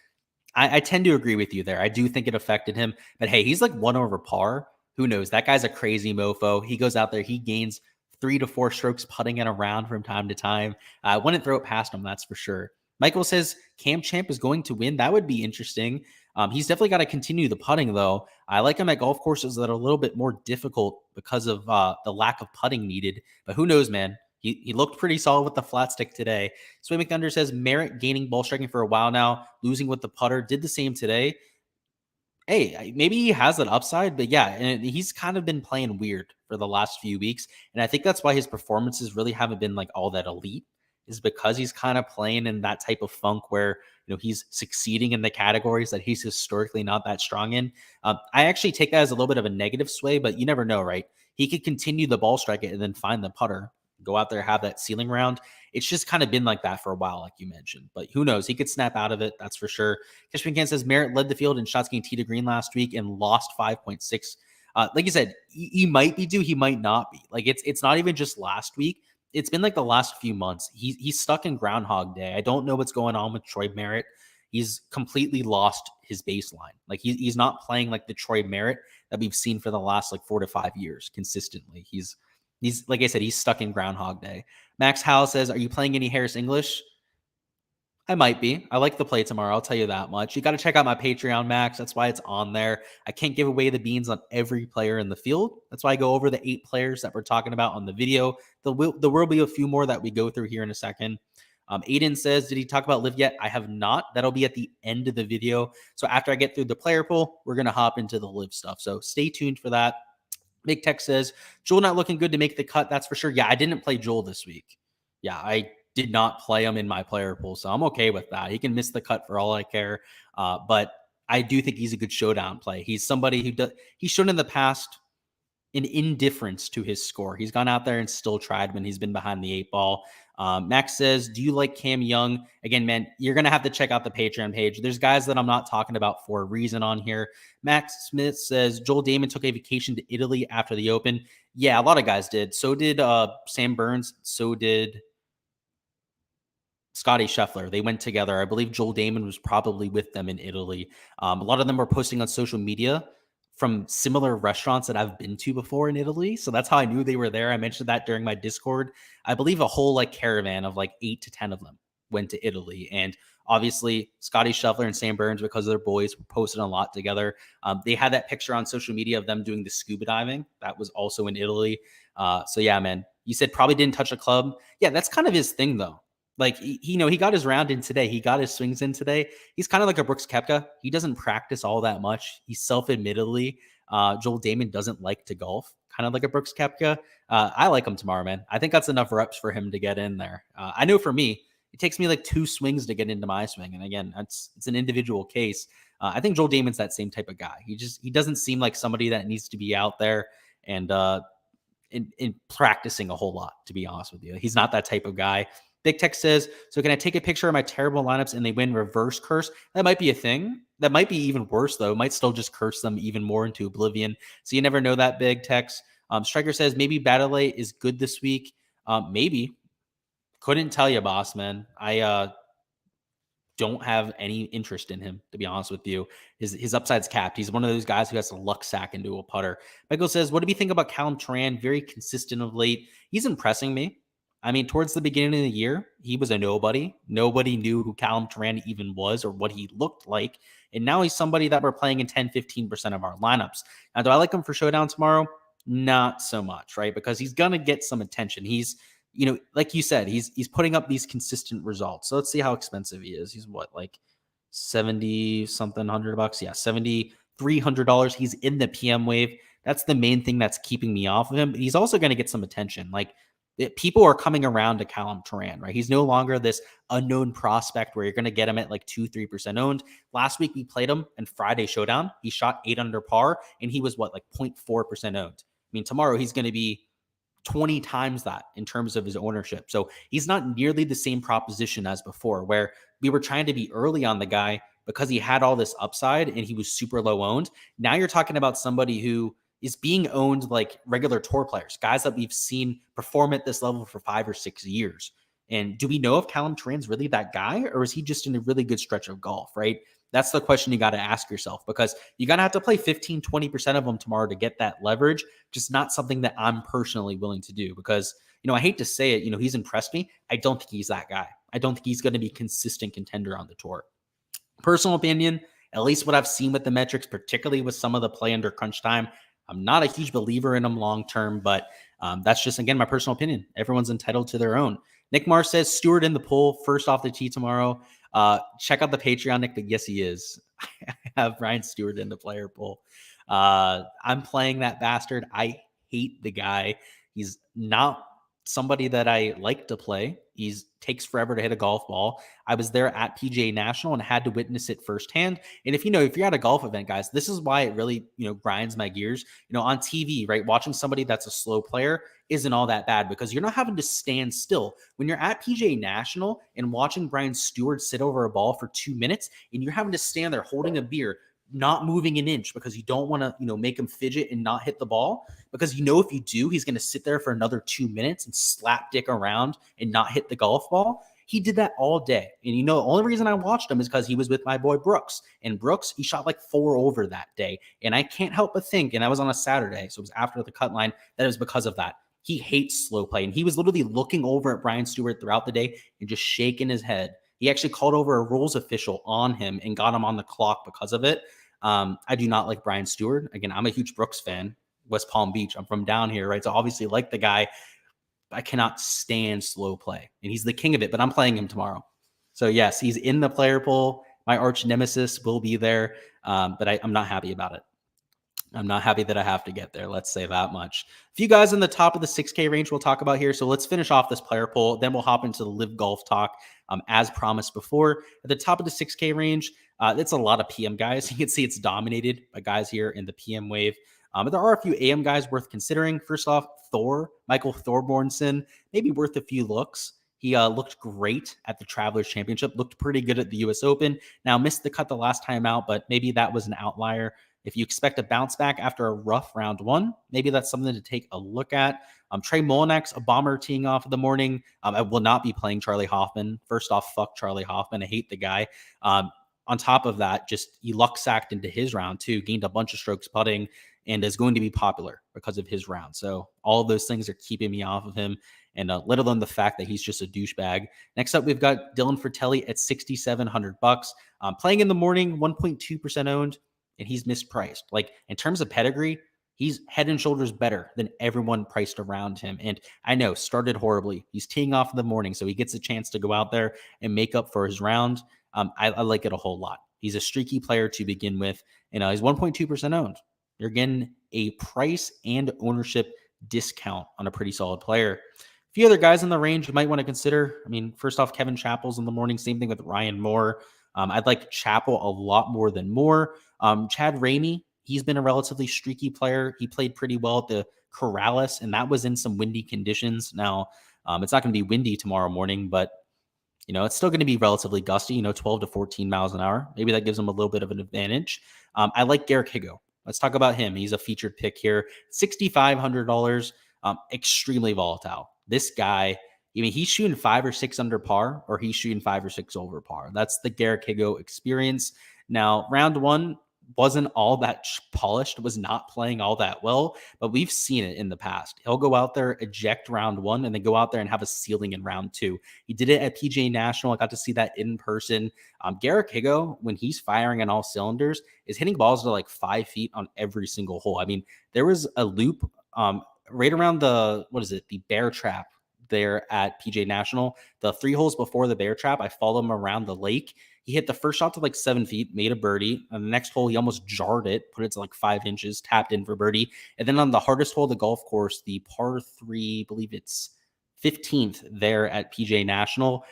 I tend to agree with you there. I do think it affected him. But hey, he's like 1 over par. Who knows? That guy's a crazy mofo. He goes out there. He gains 3 to 4 strokes putting in a round from time to time. I wouldn't throw it past him, that's for sure. Michael says Cam Champ is going to win. That would be interesting. He's definitely got to continue the putting, though. I like him at golf courses that are a little bit more difficult because of the lack of putting needed. But who knows, man? He looked pretty solid with the flat stick today. Sway McThunder says Merritt gaining ball striking for a while now, losing with the putter. Did the same today. Hey, maybe he has that upside, but yeah, and he's kind of been playing weird for the last few weeks. And I think that's why his performances really haven't been like all that elite. is because he's kind of playing in that type of funk where, he's succeeding in the categories that he's historically not that strong in. I actually take that as a little bit of a negative sway, but you never know, right? He could continue the ball strike it and then find the putter, go out there, have that ceiling round. It's just kind of been like that for a while, like you mentioned. But who knows? He could snap out of it. That's for sure. Kishman Can says Merritt led the field in shots gained tee to green last week and lost 5.6. Like you said, he might be due. He might not be. Like it's not even just last week. It's been like the last few months. He's stuck in Groundhog Day. I don't know what's going on with Troy Merritt. He's completely lost his baseline. Like he's not playing like the Troy Merritt that we've seen for the last like 4 to 5 years consistently. He's like I said, he's stuck in Groundhog Day. Max Howell says, "Are you playing any Harris English?" I might be. I like the play tomorrow. I'll tell you that much. You got to check out my Patreon, Max. That's why it's on there. I can't give away the beans on every player in the field. That's why I go over the 8 players that we're talking about on the video. There will be a few more that we go through here in a second. Aiden says, did he talk about LIV yet? I have not. That'll be at the end of the video. So after I get through the player pool, we're going to hop into the LIV stuff. So stay tuned for that. Big Tech says, Joel not looking good to make the cut. That's for sure. Yeah, I didn't play Joel this week. Yeah, I did not play him in my player pool, so I'm okay with that. He can miss the cut for all I care. But I do think he's a good showdown play. He's somebody who he's shown in the past an indifference to his score. He's gone out there and still tried when he's been behind the 8 ball. Max says, do you like Cam Young? Again, man, you're going to have to check out the Patreon page. There's guys that I'm not talking about for a reason on here. Max Smith says, Joel Damon took a vacation to Italy after the Open. Yeah, a lot of guys did. So did Sam Burns. So did Scotty Scheffler. They went together. I believe Joel Damon was probably with them in Italy. A lot of them were posting on social media from similar restaurants that I've been to before in Italy. So that's how I knew they were there. I mentioned that during my Discord. I believe a whole like caravan of like 8 to 10 of them went to Italy. And obviously Scotty Scheffler and Sam Burns, because of their boys, were posting a lot together. They had that picture on social media of them doing the scuba diving. That was also in Italy. So yeah, man, you said probably didn't touch a club. Yeah, that's kind of his thing though. Like, he got his round in today. He got his swings in today. He's kind of like a Brooks Koepka. He doesn't practice all that much. He self-admittedly, Joel Damon doesn't like to golf, kind of like a Brooks Koepka. I like him tomorrow, man. I think that's enough reps for him to get in there. I know for me, it takes me like 2 swings to get into my swing. And again, it's an individual case. I think Joel Damon's that same type of guy. He doesn't seem like somebody that needs to be out there and in practicing a whole lot, to be honest with you. He's not that type of guy. Big Tech says, so can I take a picture of my terrible lineups and they win reverse curse? That might be a thing. That might be even worse, though. It might still just curse them even more into oblivion. So you never know that, Big Techs. Striker says, maybe Battle is good this week. Maybe. Couldn't tell you, boss, man. I don't have any interest in him, to be honest with you. His upside's capped. He's one of those guys who has to luck sack into a putter. Michael says, what do we think about Callum Turan? Very consistent of late. He's impressing me. I mean, towards the beginning of the year, he was a nobody. Nobody knew who Callum Turan even was or what he looked like. And now he's somebody that we're playing in 10, 15% of our lineups. Now, do I like him for Showdown tomorrow? Not so much, right? Because he's going to get some attention. He's, like you said, he's putting up these consistent results. So let's see how expensive he is. He's what, like 70 something $100? Yeah, $7,300. He's in the PM wave. That's the main thing that's keeping me off of him. But he's also going to get some attention. Like, people are coming around to Callum Turan, right? He's no longer this unknown prospect where you're going to get him at like 2-3% owned. Last week we played him in Friday Showdown. He shot 8 under par and he was what, like 0.4% owned. I mean, tomorrow he's going to be 20 times that in terms of his ownership. So he's not nearly the same proposition as before, where we were trying to be early on the guy because he had all this upside and he was super low owned. Now you're talking about somebody who is being owned like regular tour players, guys that we've seen perform at this level for 5 or 6 years. And do we know if Callum Turan's really that guy, or is he just in a really good stretch of golf, right? That's the question you got to ask yourself, because you're going to have to play 15, 20% of them tomorrow to get that leverage. Just not something that I'm personally willing to do because, I hate to say it, he's impressed me. I don't think he's that guy. I don't think he's going to be a consistent contender on the tour. Personal opinion, at least what I've seen with the metrics, particularly with some of the play under crunch time, I'm not a huge believer in them long-term, but that's just, again, my personal opinion. Everyone's entitled to their own. Nick Marr says, Stewart in the pool, first off the tee tomorrow. Check out the Patreon, Nick, but yes, he is. I have Brian Stewart in the player pool. I'm playing that bastard. I hate the guy. He's not somebody that I like to play. He's takes forever to hit a golf ball. I was there at PGA National and had to witness it firsthand. And if you're at a golf event, guys, this is why it really, grinds my gears. On TV, right? Watching somebody that's a slow player isn't all that bad because you're not having to stand still. When you're at PGA National and watching Brian Stewart sit over a ball for 2 minutes and you're having to stand there holding a beer, not moving an inch because you don't want to, make him fidget and not hit the ball. Because if you do, he's going to sit there for another 2 minutes and slap dick around and not hit the golf ball. He did that all day. And the only reason I watched him is because he was with my boy Brooks. And Brooks, he shot like 4 over that day. And I can't help but think, and I was on a Saturday, so it was after the cut line, that it was because of that. He hates slow play. And he was literally looking over at Brian Stewart throughout the day and just shaking his head. He actually called over a rules official on him and got him on the clock because of it. I do not like Brian Stewart. Again, I'm a huge Brooks fan. West Palm Beach. I'm from down here, right? So obviously like the guy. I cannot stand slow play. And he's the king of it, but I'm playing him tomorrow. So yes, he's in the player pool. My arch nemesis will be there, but I'm not happy about it. I'm not happy that I have to get there. Let's say that much. A few guys in the top of the 6K range we'll talk about here. So let's finish off this player poll. Then we'll hop into the LIV golf talk as promised before. At the top of the 6K range, it's a lot of PM guys. You can see it's dominated by guys here in the PM wave. But there are a few AM guys worth considering. First off, Michael Thorbornson, maybe worth a few looks. He looked great at the Travelers Championship, looked pretty good at the US Open. Now missed the cut the last time out, but maybe that was an outlier. If you expect a bounce back after a rough round one, maybe that's something to take a look at. Trey Molinax, a bomber teeing off in the morning. I will not be playing Charlie Hoffman. First off, fuck Charlie Hoffman. I hate the guy. On top of that, just he luck sacked into his round too, gained a bunch of strokes putting, and is going to be popular because of his round. So all of those things are keeping me off of him, and let alone the fact that he's just a douchebag. Next up, we've got Dylan Fratelli at $6,700. Playing in the morning, 1.2% owned, and he's mispriced. Like in terms of pedigree, he's head and shoulders better than everyone priced around him. And I know, started horribly. He's teeing off in the morning, so he gets a chance to go out there and make up for his round. I like it a whole lot. He's a streaky player to begin with, and he's 1.2% owned. You're getting a price and ownership discount on a pretty solid player. A few other guys in the range you might want to consider. I mean, first off, Kevin Chappell's in the morning. Same thing with Ryan Moore. I'd like Chappell a lot more than Moore. Chad Ramey, he's been a relatively streaky player. He played pretty well at the Corrales, and that was in some windy conditions. Now, it's not going to be windy tomorrow morning, but it's still going to be relatively gusty, 12 to 14 miles an hour. Maybe that gives him a little bit of an advantage. I like Garrick Higo. Let's talk about him. He's a featured pick here. $6,500, extremely volatile. This guy, he's shooting 5 or 6 under par, or he's shooting 5 or 6 over par. That's the Garrick Higo experience. Now, round one wasn't all that polished, was not playing all that well, but we've seen it in the past. He'll go out there, eject round one, and then go out there and have a ceiling in round two. He did it at PGA National. I got to see that in person. Garrick Higo, when he's firing on all cylinders, is hitting balls to like 5 feet on every single hole. I mean, there was a loop right around the bear trap there at PGA National. The 3 holes before the bear trap, I followed him around the lake. He hit the first shot to like 7 feet, made a birdie. On the next hole, he almost jarred it, put it to like 5 inches, tapped in for birdie. And then on the hardest hole of the golf course, the par 3, I believe it's 15th there at PGA National,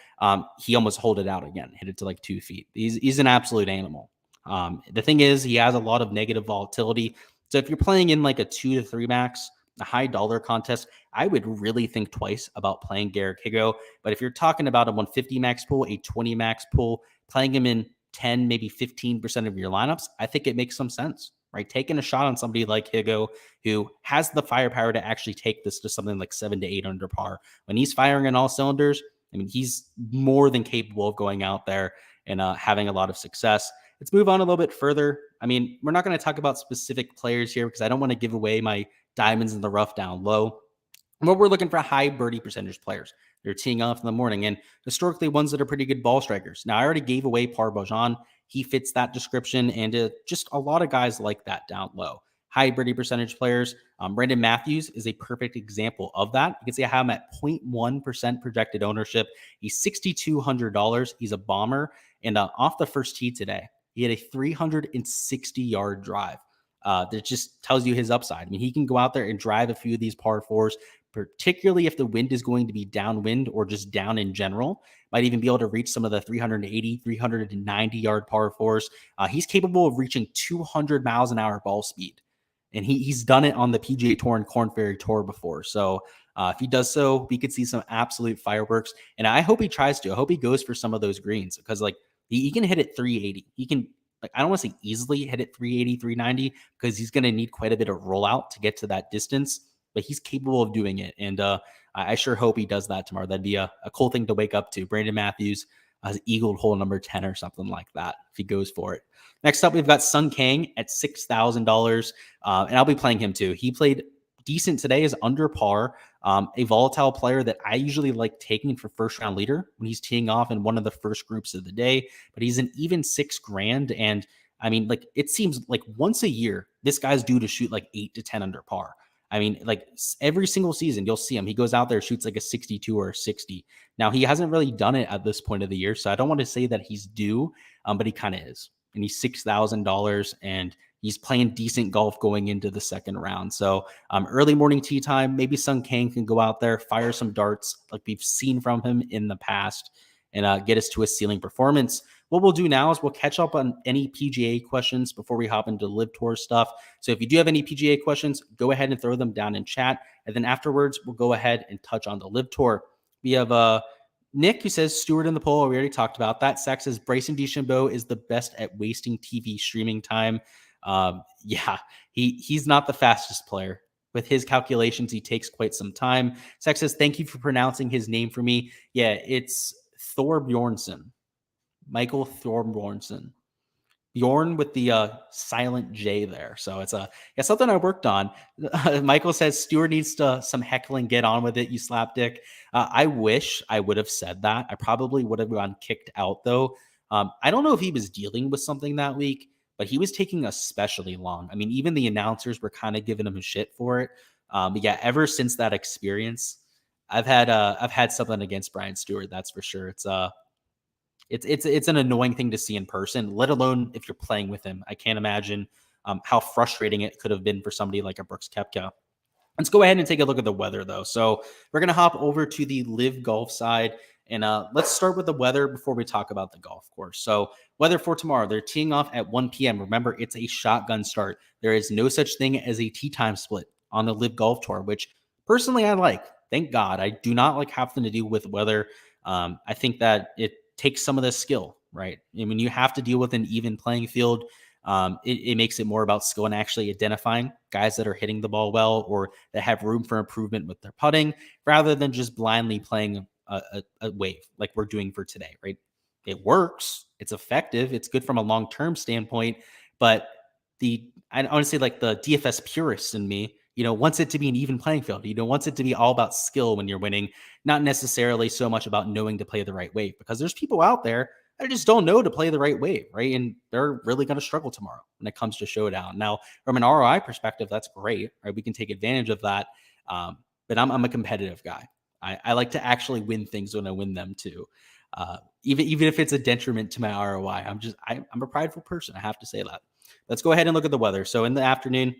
he almost holed it out again, hit it to like 2 feet. He's an absolute animal. The thing is, he has a lot of negative volatility. So if you're playing in like a 2 to 3 max, a high dollar contest, I would really think twice about playing Garrick Higo. But if you're talking about a 150 max pool, a 20 max pool, playing him in 10, maybe 15% of your lineups, I think it makes some sense, right? Taking a shot on somebody like Higo, who has the firepower to actually take this to something like 7 to 8 under par. When he's firing on all cylinders, he's more than capable of going out there and having a lot of success. Let's move on a little bit further. We're not going to talk about specific players here because I don't want to give away my diamonds in the rough down low. But we're looking for high birdie percentage players. They're teeing off in the morning, and historically ones that are pretty good ball strikers. Now, I already gave away Parbojan. He fits that description, and just a lot of guys like that down low. High birdie percentage players. Brandon Matthews is a perfect example of that. You can see I have him at 0.1% projected ownership. He's $6,200. He's a bomber, and off the first tee today, he had a 360-yard drive. That just tells you his upside. He can go out there and drive a few of these par 4s, particularly if the wind is going to be downwind or just down in general. Might even be able to reach some of the 380, 390 yard par fours. He's capable of reaching 200 miles an hour ball speed. And he's done it on the PGA Tour and Korn Ferry Tour before. So if he does so, we could see some absolute fireworks. And I hope he tries to. I hope he goes for some of those greens because like he can hit it 380. He can, like, I don't want to say easily hit it 380, 390 because he's going to need quite a bit of rollout to get to that distance, but he's capable of doing it. And I sure hope he does that tomorrow. That'd be a cool thing to wake up to. Brandon Matthews has eagled hole number 10 or something like that if he goes for it. Next up, we've got Sung Kang at $6,000, and I'll be playing him too. He played decent today, is under par. A volatile player that I usually like taking for first round leader when he's teeing off in one of the first groups of the day, but he's an even $6,000. And I mean, like, it seems like once a year, this guy's due to shoot like 8 to 10 under par. I mean, like every single season, you'll see him. He goes out there, shoots like a 62 or a 60. Now, he hasn't really done it at this point of the year, so I don't want to say that he's due, but he kind of is. And he's $6,000, and he's playing decent golf going into the second round. So early morning tee time, maybe Sung Kang can go out there, fire some darts like we've seen from him in the past, and get us to a ceiling performance. What we'll do now is we'll catch up on any PGA questions before we hop into LIV Tour stuff. So if you do have any PGA questions, go ahead and throw them down in chat. And then afterwards, we'll go ahead and touch on the LIV Tour. We have Nick, who says Stewart in the poll. We already talked about that. Sax says Bryson DeChambeau is the best at wasting TV streaming time. Yeah, he's not the fastest player. With his calculations, he takes quite some time. Sax says, thank you for pronouncing his name for me. Yeah, it's Thorbjornsson. Michael Thorbjornsson. Bjorn with the silent J there. So it's something I worked on. Michael says Stewart needs to some heckling. Get on with it, you slapdick. I wish I would have said that. I probably would have gotten kicked out though. I don't know if he was dealing with something that week, but he was taking especially long. I mean, even the announcers were kind of giving him a shit for it. But yeah, ever since that experience, I've had something against Brian Stewart. That's for sure. It's an annoying thing to see in person, let alone if you're playing with him. I can't imagine how frustrating it could have been for somebody like a Brooks Koepka. Let's go ahead and take a look at the weather, though. So we're going to hop over to the LIV Golf side, and let's start with the weather before we talk about the golf course. So weather for tomorrow, they're teeing off at 1 p.m. Remember, it's a shotgun start. There is no such thing as a tee time split on the LIV Golf Tour, which personally I like. Thank God. I do not like having to deal with weather. I think that it takes some of the skill, right? I mean, you have to deal with an even playing field. It makes it more about skill and actually identifying guys that are hitting the ball well or that have room for improvement with their putting rather than just blindly playing a wave like we're doing for today, right? It works. It's effective. It's good from a long-term standpoint, but I want to say like the DFS purist in me, wants it to be an even playing field. Wants it to be all about skill when you're winning, not necessarily so much about knowing to play the right wave, because there's people out there that just don't know to play the right wave, right? And they're really going to struggle tomorrow when it comes to Showdown. Now, from an ROI perspective, that's great, right? We can take advantage of that. But I'm a competitive guy. I like to actually win things when I win them too. Even if it's a detriment to my ROI, I'm a prideful person. I have to say that. Let's go ahead and look at the weather. So in the afternoon,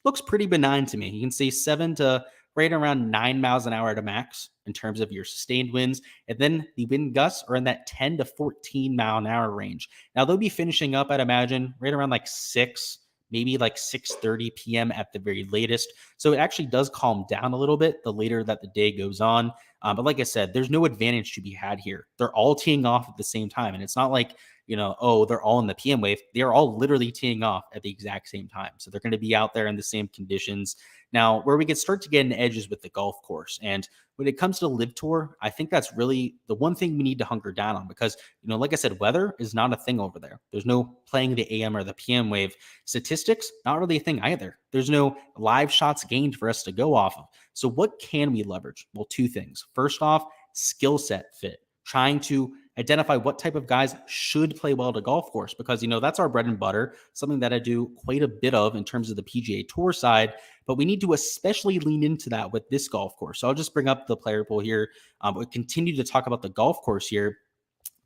looks pretty benign to me. You can see 7 to right around 9 miles an hour at a max in terms of your sustained winds. And then the wind gusts are in that 10 to 14 mile an hour range. Now they'll be finishing up, I'd imagine, right around like 6, maybe like 6:30 p.m. at the very latest. So it actually does calm down a little bit the later that the day goes on. But like I said, there's no advantage to be had here. They're all teeing off at the same time. And it's not like, they're all in the PM wave. They're all literally teeing off at the exact same time. So they're going to be out there in the same conditions. Now, where we can start to get an edge is with the golf course. And when it comes to the LIV Tour, I think that's really the one thing we need to hunker down on because, like I said, weather is not a thing over there. There's no playing the AM or the PM wave. Statistics, not really a thing either. There's no live shots gained for us to go off of. So what can we leverage? Well, 2 things. First off, skill set fit. Trying to identify what type of guys should play well at a golf course because, that's our bread and butter, something that I do quite a bit of in terms of the PGA Tour side, but we need to especially lean into that with this golf course. So I'll just bring up the player pool here. We'll continue to talk about the golf course here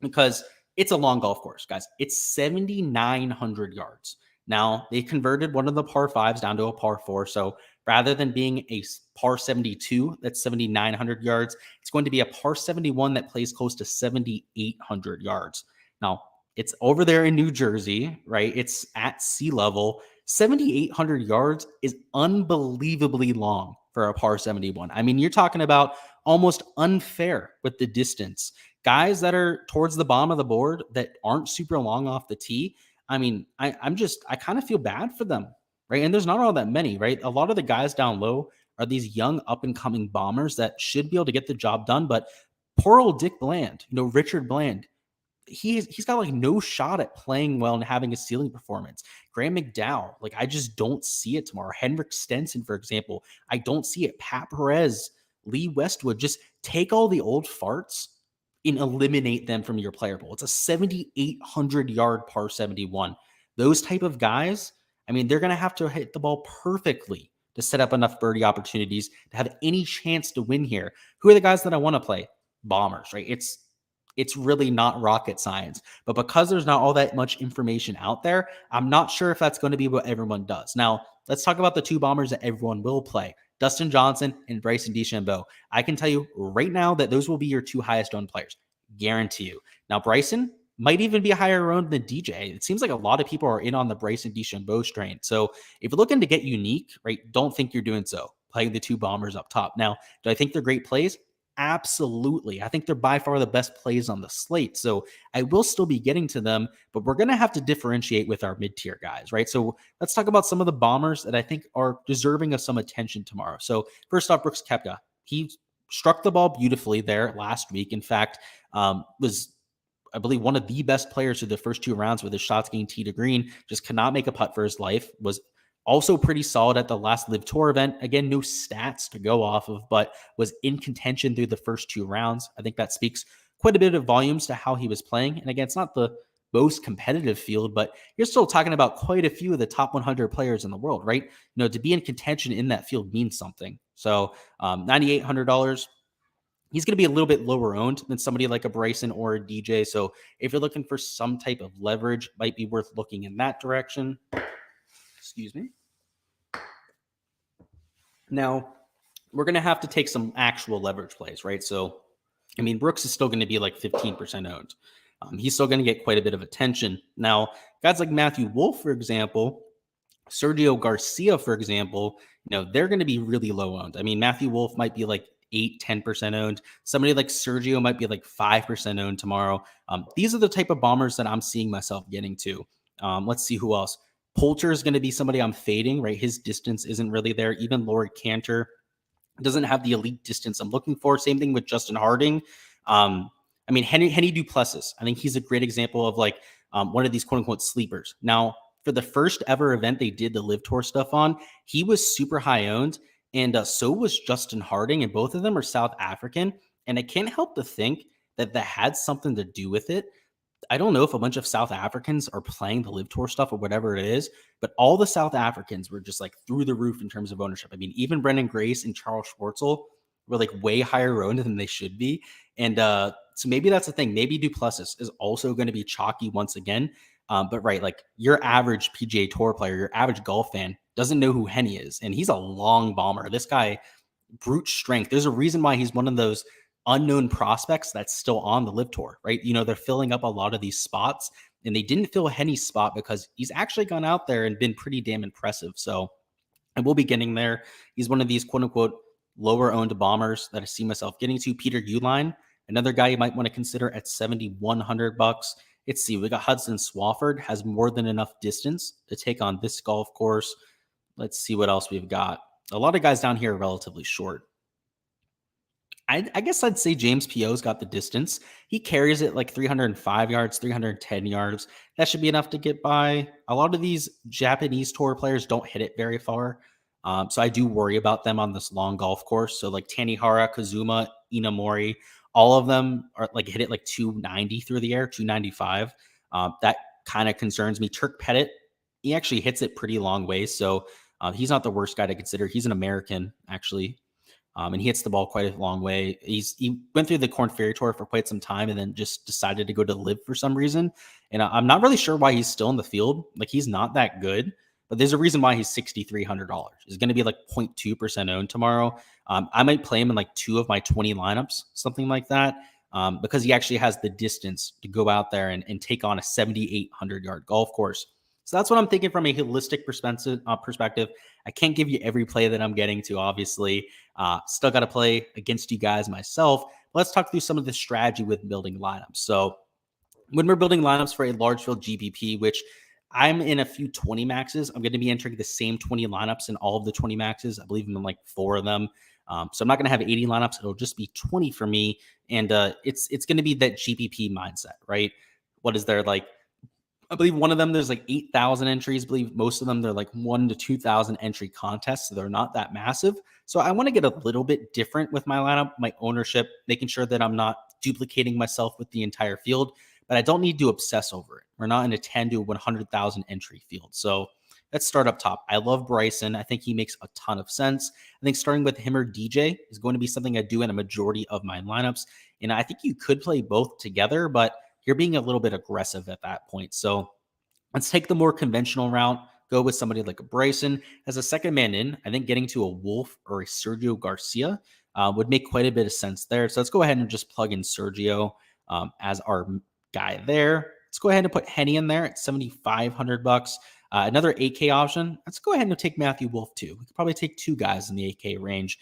because it's a long golf course, guys. It's 7,900 yards. Now, they converted one of the par 5s down to a par 4, so Rather than being a par 72 that's 7,900 yards, it's going to be a par 71 that plays close to 7,800 yards. Now, it's over there in New Jersey, right? It's at sea level. 7,800 yards is unbelievably long for a par 71. I mean, you're talking about almost unfair with the distance. Guys that are towards the bottom of the board that aren't super long off the tee. I mean, I kind of feel bad for them, right? And there's not all that many, right? A lot of the guys down low are these young up and coming bombers that should be able to get the job done. But poor old Dick Bland, Richard Bland, he's got like no shot at playing well and having a ceiling performance. Graham McDowell, like I just don't see it tomorrow. Henrik Stenson, for example, I don't see it. Pat Perez, Lee Westwood, just take all the old farts and eliminate them from your player pool. It's a 7,800 yard par 71. Those type of guys, I mean, they're going to have to hit the ball perfectly to set up enough birdie opportunities to have any chance to win here. Who are the guys that I want to play? Bombers, right? It's really not rocket science. But because there's not all that much information out there, I'm not sure if that's going to be what everyone does. Now, let's talk about the two bombers that everyone will play. Dustin Johnson and Bryson DeChambeau. I can tell you right now that those will be your two highest owned players. Guarantee you. Now, Bryson might even be higher owned than DJ. It seems like a lot of people are in on the Bryson DeChambeau strain. So if you're looking to get unique, right, don't think you're doing so. Playing the two bombers up top. Now, do I think they're great plays? Absolutely. I think they're by far the best plays on the slate. So I will still be getting to them, but we're going to have to differentiate with our mid-tier guys, right? So let's talk about some of the bombers that I think are deserving of some attention tomorrow. So first off, Brooks Koepka. He struck the ball beautifully there last week. In fact, was, I believe, one of the best players through the first two rounds with his shots getting tee to green. Just cannot make a putt for his life. Was also pretty solid at the last LIV Tour event. Again, no stats to go off of, but was in contention through the first two rounds. I think that speaks quite a bit of volumes to how he was playing. And again, it's not the most competitive field, but you're still talking about quite a few of the top 100 players in the world, right? To be in contention in that field means something. So $9,800. He's going to be a little bit lower owned than somebody like a Bryson or a DJ. So if you're looking for some type of leverage, might be worth looking in that direction. Excuse me. Now, we're going to have to take some actual leverage plays, right? So, I mean, Brooks is still going to be like 15% owned. He's still going to get quite a bit of attention. Now, guys like Matthew Wolff, for example, Sergio Garcia, for example, they're going to be really low owned. I mean, Matthew Wolff might be like 8-10% owned. Somebody like Sergio might be like 5% owned tomorrow. These are the type of bombers that I'm seeing myself getting to. Let's see who else. Poulter is going to be somebody I'm fading, right? His distance isn't really there. Even Laurie Cantor doesn't have the elite distance I'm looking for. Same thing with Justin Harding. I mean, Henny Duplessis. I think he's a great example of like one of these quote unquote sleepers. Now, for the first ever event they did the LIV Tour stuff on, he was super high owned, and so was Justin Harding, and both of them are South African. And I can't help to think that had something to do with it. I don't know if a bunch of South Africans are playing the LIV Tour stuff or whatever it is, but all the South Africans were just like through the roof in terms of ownership. I mean, even Brendan Grace and Charles Schwartzel were like way higher owned than they should be. And so maybe that's the thing. Maybe Duplessis is also going to be chalky once again. But right, like your average PGA Tour player, your average golf fan doesn't know who Henny is. And he's a long bomber. This guy, brute strength. There's a reason why he's one of those unknown prospects that's still on the LIV Tour, right? They're filling up a lot of these spots, and they didn't fill Henny's spot because he's actually gone out there and been pretty damn impressive. So I will be getting there. He's one of these quote unquote lower owned bombers that I see myself getting to. Peter Uihlein, another guy you might want to consider at $7,100. Let's see. We got Hudson Swafford, has more than enough distance to take on this golf course. Let's see what else we've got. A lot of guys down here are relatively short. I guess I'd say James P.O.'s got the distance. He carries it like 305 yards, 310 yards. That should be enough to get by. A lot of these Japanese tour players don't hit it very far. So I do worry about them on this long golf course. So like Tanihara, Kazuma, Inamori, all of them are like hit it like 290 through the air, 295. That kind of concerns me. Turk Pettit, he actually hits it pretty long ways. So he's not the worst guy to consider. He's an American, actually. And he hits the ball quite a long way. He went through the Korn Ferry Tour for quite some time and then just decided to go to LIV for some reason. And I'm not really sure why he's still in the field. Like, he's not that good. but there's a reason why he's $6,300. He's going to be like 0.2% owned tomorrow. I might play him in like 2 of my 20 lineups, something like that, because he actually has the distance to go out there and take on a 7,800-yard golf course. So that's what I'm thinking from a holistic perspective. I can't give you every play that I'm getting to, obviously. Still got to play against you guys myself. Let's talk through some of the strategy with building lineups. So when we're building lineups for a large field GPP, which I'm in a few 20 maxes, I'm going to be entering the same 20 lineups in all of the 20 maxes. I believe I'm in like 4 of them. So I'm not going to have 80 lineups. It'll just be 20 for me. And it's going to be that GPP mindset, right? What is there like? I believe one of them, there's like 8,000 entries. I believe most of them, they're like 1 to 2,000 entry contests. So they're not that massive. So I want to get a little bit different with my lineup, my ownership, making sure that I'm not duplicating myself with the entire field, but I don't need to obsess over it. We're not in a 10 to 100,000 entry field. So let's start up top. I love Bryson. I think he makes a ton of sense. I think starting with him or DJ is going to be something I do in a majority of my lineups. And I think you could play both together, but you're being a little bit aggressive at that point. So let's take the more conventional route, go with somebody like a Bryson. As a second man in, I think getting to a Wolf or a Sergio Garcia would make quite a bit of sense there. So let's go ahead and just plug in Sergio as our guy there. Let's go ahead and put Henny in there at $7,500. Another 8K option. Let's go ahead and take Matthew Wolf too. We could probably take 2 guys in the 8K range.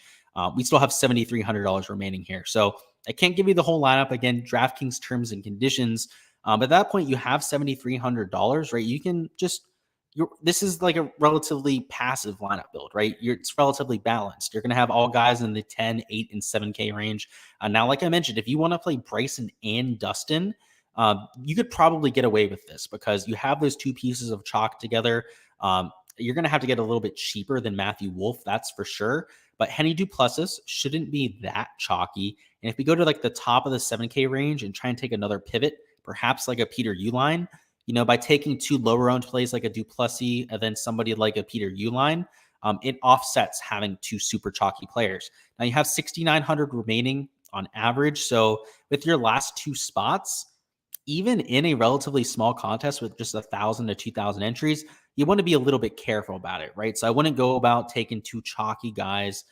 We still have $7,300 remaining here. So I can't give you the whole lineup. Again, DraftKings terms and conditions. But at that point, you have $7,300, right? You can just, this is like a relatively passive lineup build, right? It's relatively balanced. You're going to have all guys in the 10, 8, and 7K range. Now, like I mentioned, if you want to play Bryson and Dustin, you could probably get away with this because you have those 2 pieces of chalk together. You're going to have to get a little bit cheaper than Matthew Wolf, that's for sure. But Henny Duplessis shouldn't be that chalky. And if we go to like the top of the 7K range and try and take another pivot, perhaps like a Peter Uline, by taking 2 lower owned plays like a Duplessis and then somebody like a Peter Uline, it offsets having 2 super chalky players. Now you have 6,900 remaining on average. So with your last 2 spots, even in a relatively small contest with just 1,000 to 2,000 entries, you want to be a little bit careful about it, right? So I wouldn't go about taking 2 chalky guys.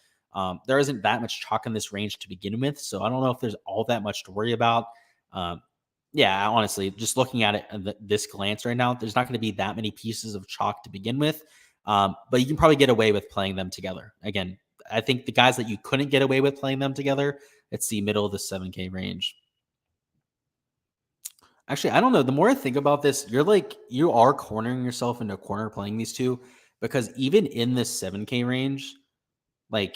There isn't that much chalk in this range to begin with, so I don't know if there's all that much to worry about. Yeah, honestly, just looking at it at this glance right now, there's not going to be that many pieces of chalk to begin with, but you can probably get away with playing them together. Again, I think the guys that you couldn't get away with playing them together, it's the middle of the 7K range. Actually, I don't know. The more I think about this, you are cornering yourself into a corner playing these 2 because even in this 7K range, like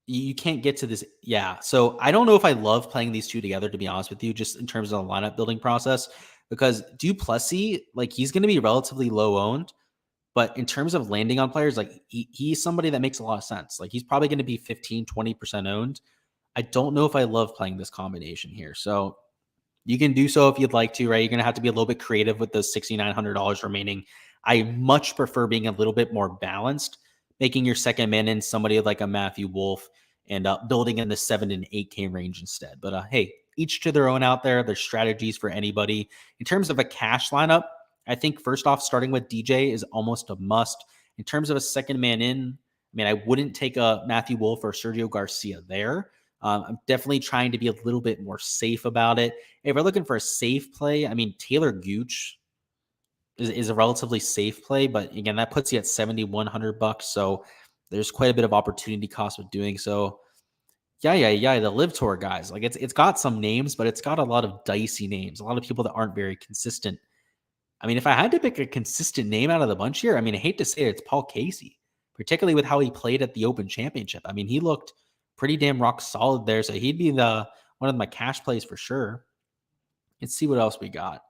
you can't get to this. Yeah. So I don't know if I love playing these 2 together, to be honest with you, just in terms of the lineup building process, because Duplessis, like he's going to be relatively low owned, but in terms of landing on players, like he's somebody that makes a lot of sense. Like he's probably going to be 15, 20% owned. I don't know if I love playing this combination here. So you can do so if you'd like to, right? You're going to have to be a little bit creative with those $6,900 remaining. I much prefer being a little bit more balanced, making your second man in somebody like a Matthew Wolf and building in the 7 and 8K range instead. But hey, each to their own out there. There's strategies for anybody. In terms of a cash lineup, I think first off, starting with DJ is almost a must. In terms of a second man in, I mean, I wouldn't take a Matthew Wolf or Sergio Garcia there. I'm definitely trying to be a little bit more safe about it. If we're looking for a safe play, I mean, Taylor Gooch is a relatively safe play, but again, that puts you at $7,100. So there's quite a bit of opportunity cost with doing so. Yeah. The Live Tour guys, like it's got some names, but it's got a lot of dicey names. A lot of people that aren't very consistent. I mean, if I had to pick a consistent name out of the bunch here, I mean, I hate to say it, it's Paul Casey, particularly with how he played at the Open Championship. I mean, he looked pretty damn rock solid there. So he'd be one of my cash plays for sure. Let's see what else we got.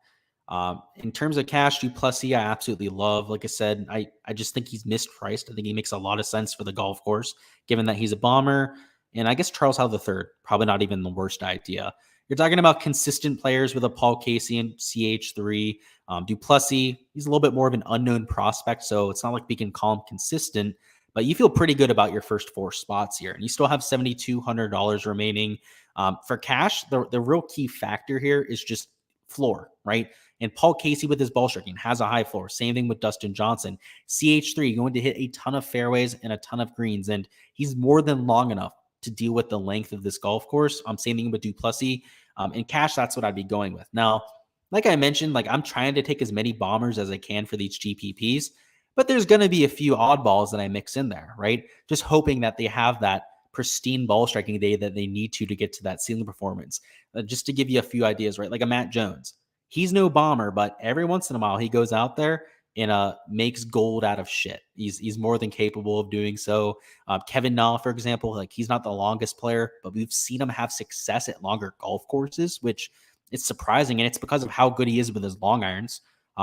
In terms of cash, Duplessis, I absolutely love. Like I said, I just think he's mispriced. I think he makes a lot of sense for the golf course, given that he's a bomber. And I guess Charles Howell III, probably not even the worst idea. You're talking about consistent players with a Paul Casey and CH3. Duplessis, he's a little bit more of an unknown prospect, so it's not like we can call him consistent. But you feel pretty good about your first 4 spots here. And you still have $7,200 remaining. For cash, the real key factor here is just floor, right? And Paul Casey with his ball striking has a high floor. Same thing with Dustin Johnson. CH3 going to hit a ton of fairways and a ton of greens, and he's more than long enough to deal with the length of this golf course. Same thing with Duplessis. In cash, that's what I'd be going with. Now, like I mentioned, like I'm trying to take as many bombers as I can for these GPPs, but there's going to be a few oddballs that I mix in there, right? Just hoping that they have that pristine ball striking day that they need to get to that ceiling performance. Just to give you a few ideas, right? Like a Matt Jones. He's no bomber, but every once in a while he goes out there and makes gold out of shit. He's more than capable of doing so. Kevin Na, for example, like he's not the longest player, but we've seen him have success at longer golf courses, which it's surprising, and it's because of how good he is with his long irons.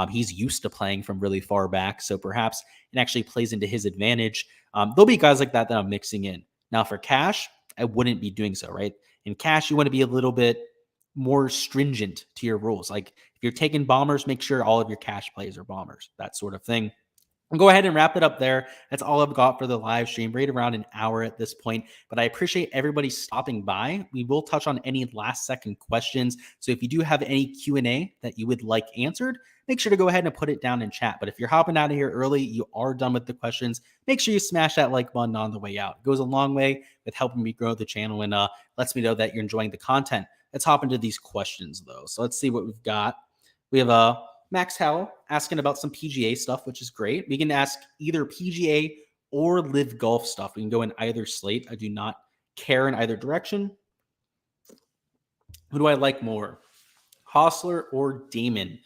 He's used to playing from really far back, so perhaps it actually plays into his advantage. There'll be guys like that I'm mixing in. Now, for cash, I wouldn't be doing so, right? In cash, you want to be a little bit more stringent to your rules. Like if you're taking bombers, make sure all of your cash plays are bombers, that sort of thing. I'll go ahead and wrap it up there. That's all I've got for the live stream, right around an hour at this point. But I appreciate everybody stopping by. We will touch on any last second questions. So if you do have any Q&A that you would like answered, make sure to go ahead and put it down in chat. But if you're hopping out of here early, you are done with the questions, make sure you smash that like button on the way out. It goes a long way with helping me grow the channel and lets me know that you're enjoying the content. Let's hop into these questions, though. So let's see what we've got. We have Max Howell asking about some PGA stuff, which is great. We can ask either PGA or LIV golf stuff. We can go in either slate. I do not care in either direction. Who do I like more? Hostler or Damon?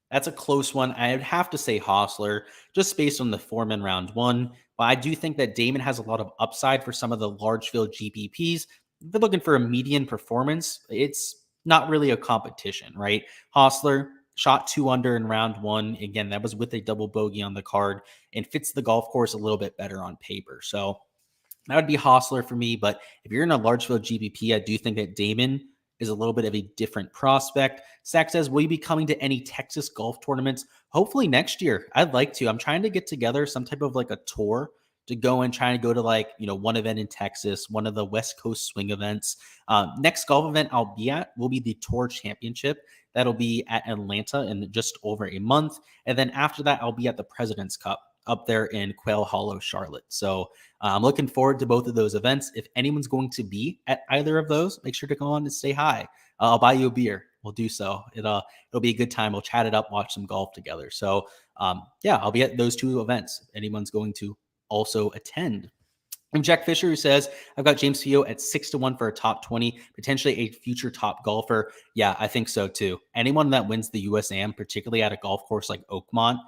That's a close one. I'd have to say Hostler, just based on the form in round one. But I do think that Damon has a lot of upside for some of the large field GPPs. If they're looking for a median performance, it's not really a competition, right? Hostler shot 2 under in round one. Again, that was with a double bogey on the card and fits the golf course a little bit better on paper. So that would be Hostler for me. But if you're in a large field GPP, I do think that Damon is a little bit of a different prospect. Zach says, will you be coming to any Texas golf tournaments? Hopefully next year. I'd like to. I'm trying to get together some type of like a tour to go and try and go to like, one event in Texas, one of the West Coast swing events. Next golf event I'll be at will be the Tour Championship. That'll be at Atlanta in just over a month. And then after that, I'll be at the President's Cup up there in Quail Hollow, Charlotte. So I'm looking forward to both of those events. If anyone's going to be at either of those, make sure to go on and say hi. I'll buy you a beer. We'll do so. It'll be a good time. We'll chat it up, watch some golf together. So I'll be at those two events. If anyone's going to also attend. And Jack Fisher, who says, I've got James Fio at 6-1 for a top 20, potentially a future top golfer. Yeah, I think so too. Anyone that wins the USAM, particularly at a golf course like Oakmont,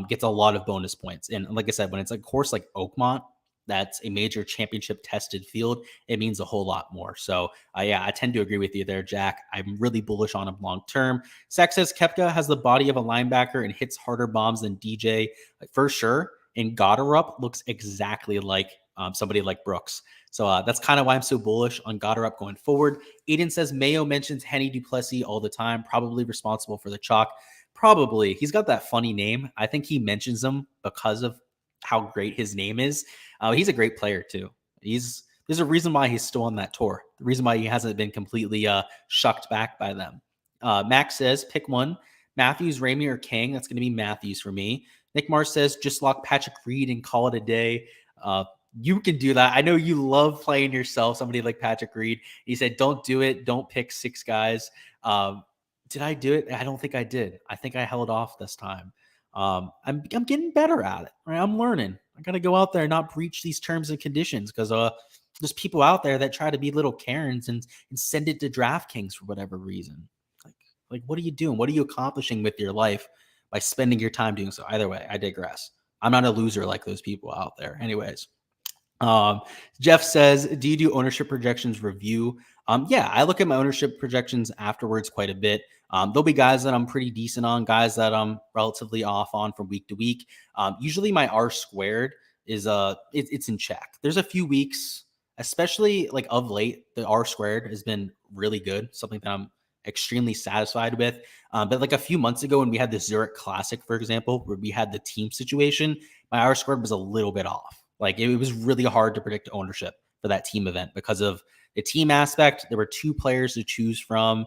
gets a lot of bonus points. And like I said, when it's a course like Oakmont, that's a major championship tested field, it means a whole lot more. So I tend to agree with you there, Jack. I'm really bullish on him long term. Zach says Koepka has the body of a linebacker and hits harder bombs than DJ, for sure. And Goddard looks exactly like somebody like Brooks. So that's kind of why I'm so bullish on Goddard going forward. Aiden says Mayo mentions Henny Duplessis all the time, probably responsible for the chalk. Probably. He's got that funny name. I think he mentions them because of how great his name is. He's a great player too. There's a reason why he's still on that tour. The reason why he hasn't been completely shucked back by them. Max says pick one. Matthews, Ramey, or Kang. That's going to be Matthews for me. Nick Mars says just lock Patrick Reed and call it a day. You can do that. I know you love playing yourself, somebody like Patrick Reed. He said, don't do it. Don't pick 6 guys. Did I do it? I don't think I did. I think I held off this time. I'm getting better at it. Right? I'm learning. I got to go out there and not breach these terms and conditions because there's people out there that try to be little Karens and send it to Draftkings for whatever reason. Like, what are you doing? What are you accomplishing with your life by spending your time doing so? Either way, I digress. I'm not a loser like those people out there. Anyways, Jeff says, do you do ownership projections review? Yeah, I look at my ownership projections afterwards quite a bit. There'll be guys that I'm pretty decent on, guys that I'm relatively off on from week to week. Usually my R squared is it's in check. There's a few weeks, especially like of late, the R squared has been really good, something that I'm extremely satisfied with. But like a few months ago when we had the Zurich Classic, for example, where we had the team situation, my R squared was a little bit off. Like it was really hard to predict ownership for that team event because of the team aspect. There were 2 players to choose from.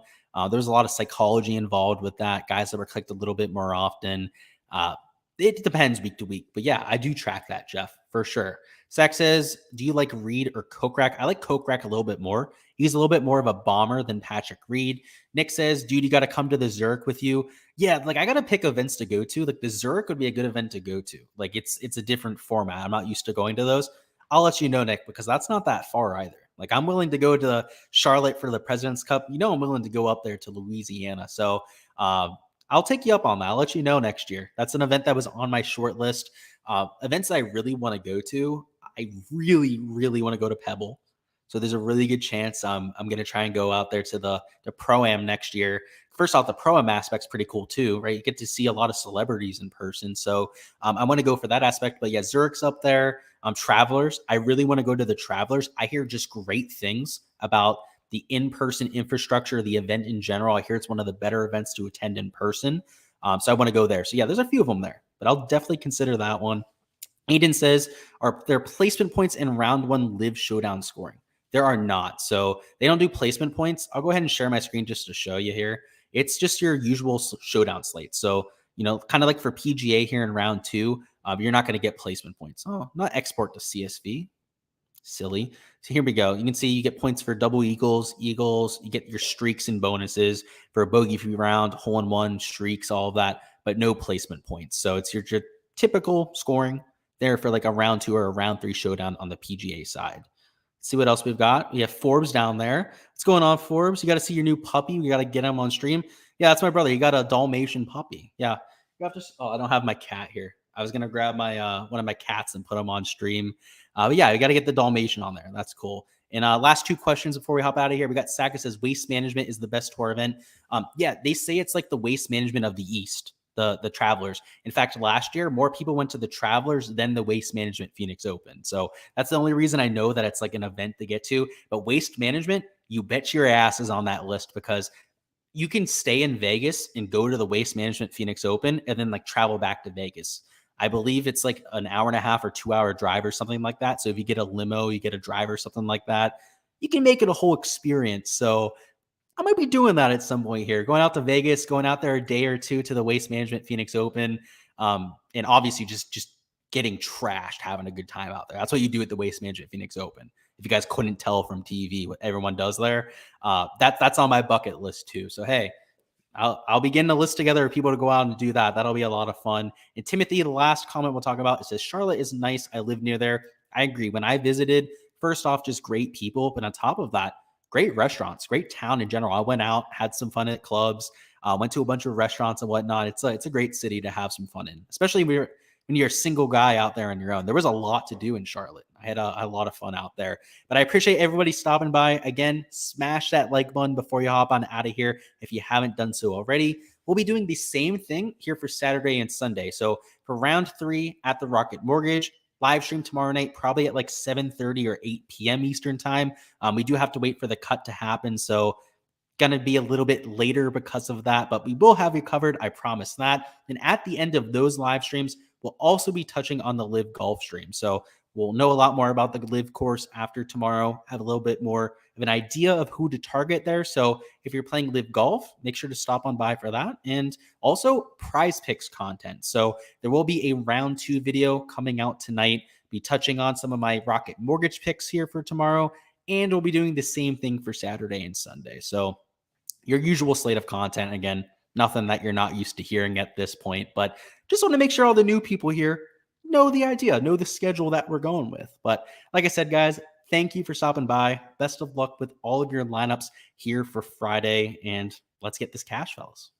There's a lot of psychology involved with that. Guys that were clicked a little bit more often. Uh, it depends week to week, but yeah, I do track that, Jeff, for sure. Zach says, do you like Reed or Kokrak? I like Kokrak a little bit more. He's a little bit more of a bomber than Patrick Reed. Nick says, dude, you got to come to the Zurich with you. Yeah, like I got to pick events to go to. Like the Zurich would be a good event to go to. Like it's a different format. I'm not used to going to those. I'll let you know, Nick, because that's not that far either. Like I'm willing to go to Charlotte for the President's Cup. You know, I'm willing to go up there to Louisiana. So I'll take you up on that. I'll let you know next year. That's an event that was on my short list. Events that I really want to go to. I really, really want to go to Pebble. So there's a really good chance I'm going to try and go out there to the Pro-Am next year. First off, the Pro-Am aspect's pretty cool too, right? You get to see a lot of celebrities in person. So I want to go for that aspect. But yeah, Zurich's up there. Travelers, I really want to go to the Travelers. I hear just great things about the in-person infrastructure, the event in general. I hear it's one of the better events to attend in person. So I want to go there. So yeah, there's a few of them there, but I'll definitely consider that one. Aiden says, are there placement points in round one LIV Showdown scoring? There are not. So they don't do placement points. I'll go ahead and share my screen just to show you here. It's just your usual Showdown slate. So, kind of like for PGA here in round two, you're not going to get placement points. Oh, not export to CSV. Silly. So here we go. You can see you get points for double eagles. You get your streaks and bonuses for a bogey free round, hole in one, streaks, all of that, but no placement points. So it's your typical scoring there for like a round two or a round three showdown on the PGA side. Let's see what else we've got. We have Forbes down there. What's going on, Forbes? You got to see your new puppy. We got to get him on stream. Yeah, that's my brother. He got a Dalmatian puppy. Yeah. You have to, I don't have my cat here. I was going to grab my one of my cats and put him on stream. But yeah, we got to get the Dalmatian on there. That's cool. And last two questions before we hop out of here. We got Saka says waste management is the best tour event. Yeah, they say it's like the waste management of the East, the Travelers. In fact, last year, more people went to the Travelers than the Waste Management Phoenix Open. So that's the only reason I know that it's like an event to get to. But waste management, you bet your ass is on that list because you can stay in Vegas and go to the Waste Management Phoenix Open and then like travel back to Vegas. I believe it's like an hour and a half or 2 hour drive or something like that. So if you get a limo, you get a driver, something like that, you can make it a whole experience. So I might be doing that at some point here, going out to Vegas, going out there a day or two to the Waste Management Phoenix Open. And obviously just getting trashed, having a good time out there. That's what you do at the Waste Management Phoenix Open. If you guys couldn't tell from TV what everyone does there, that's on my bucket list too. So, hey, I'll be getting a list together of people to go out and do that. That'll be a lot of fun. And Timothy, the last comment we'll talk about, it says, Charlotte is nice. I live near there. I agree. When I visited, first off, just great people. But on top of that, great restaurants, great town in general. I went out, had some fun at clubs, went to a bunch of restaurants and whatnot. It's a great city to have some fun in, especially when you're a single guy out there on your own. There was a lot to do in Charlotte. I had a lot of fun out there. But I appreciate everybody stopping by. Again, smash that like button before you hop on out of here if you haven't done so already. We'll be doing the same thing here for Saturday and Sunday. So for round 3 at the Rocket Mortgage, live stream tomorrow night, probably at like 7:30 or 8 p.m. Eastern time. We do have to wait for the cut to happen. So going to be a little bit later because of that, but we will have you covered. I promise that. And at the end of those live streams, we'll also be touching on the LIV golf stream. So we'll know a lot more about the LIV course after tomorrow, have a little bit more of an idea of who to target there. So if you're playing LIV golf, make sure to stop on by for that. And also prize picks content. So there will be a round 2 video coming out tonight, be touching on some of my Rocket Mortgage picks here for tomorrow. And we'll be doing the same thing for Saturday and Sunday. So your usual slate of content. Again, nothing that you're not used to hearing at this point, but just want to make sure all the new people here know the idea, know the schedule that we're going with. But like I said, guys, thank you for stopping by. Best of luck with all of your lineups here for Friday, and let's get this cash, fellas.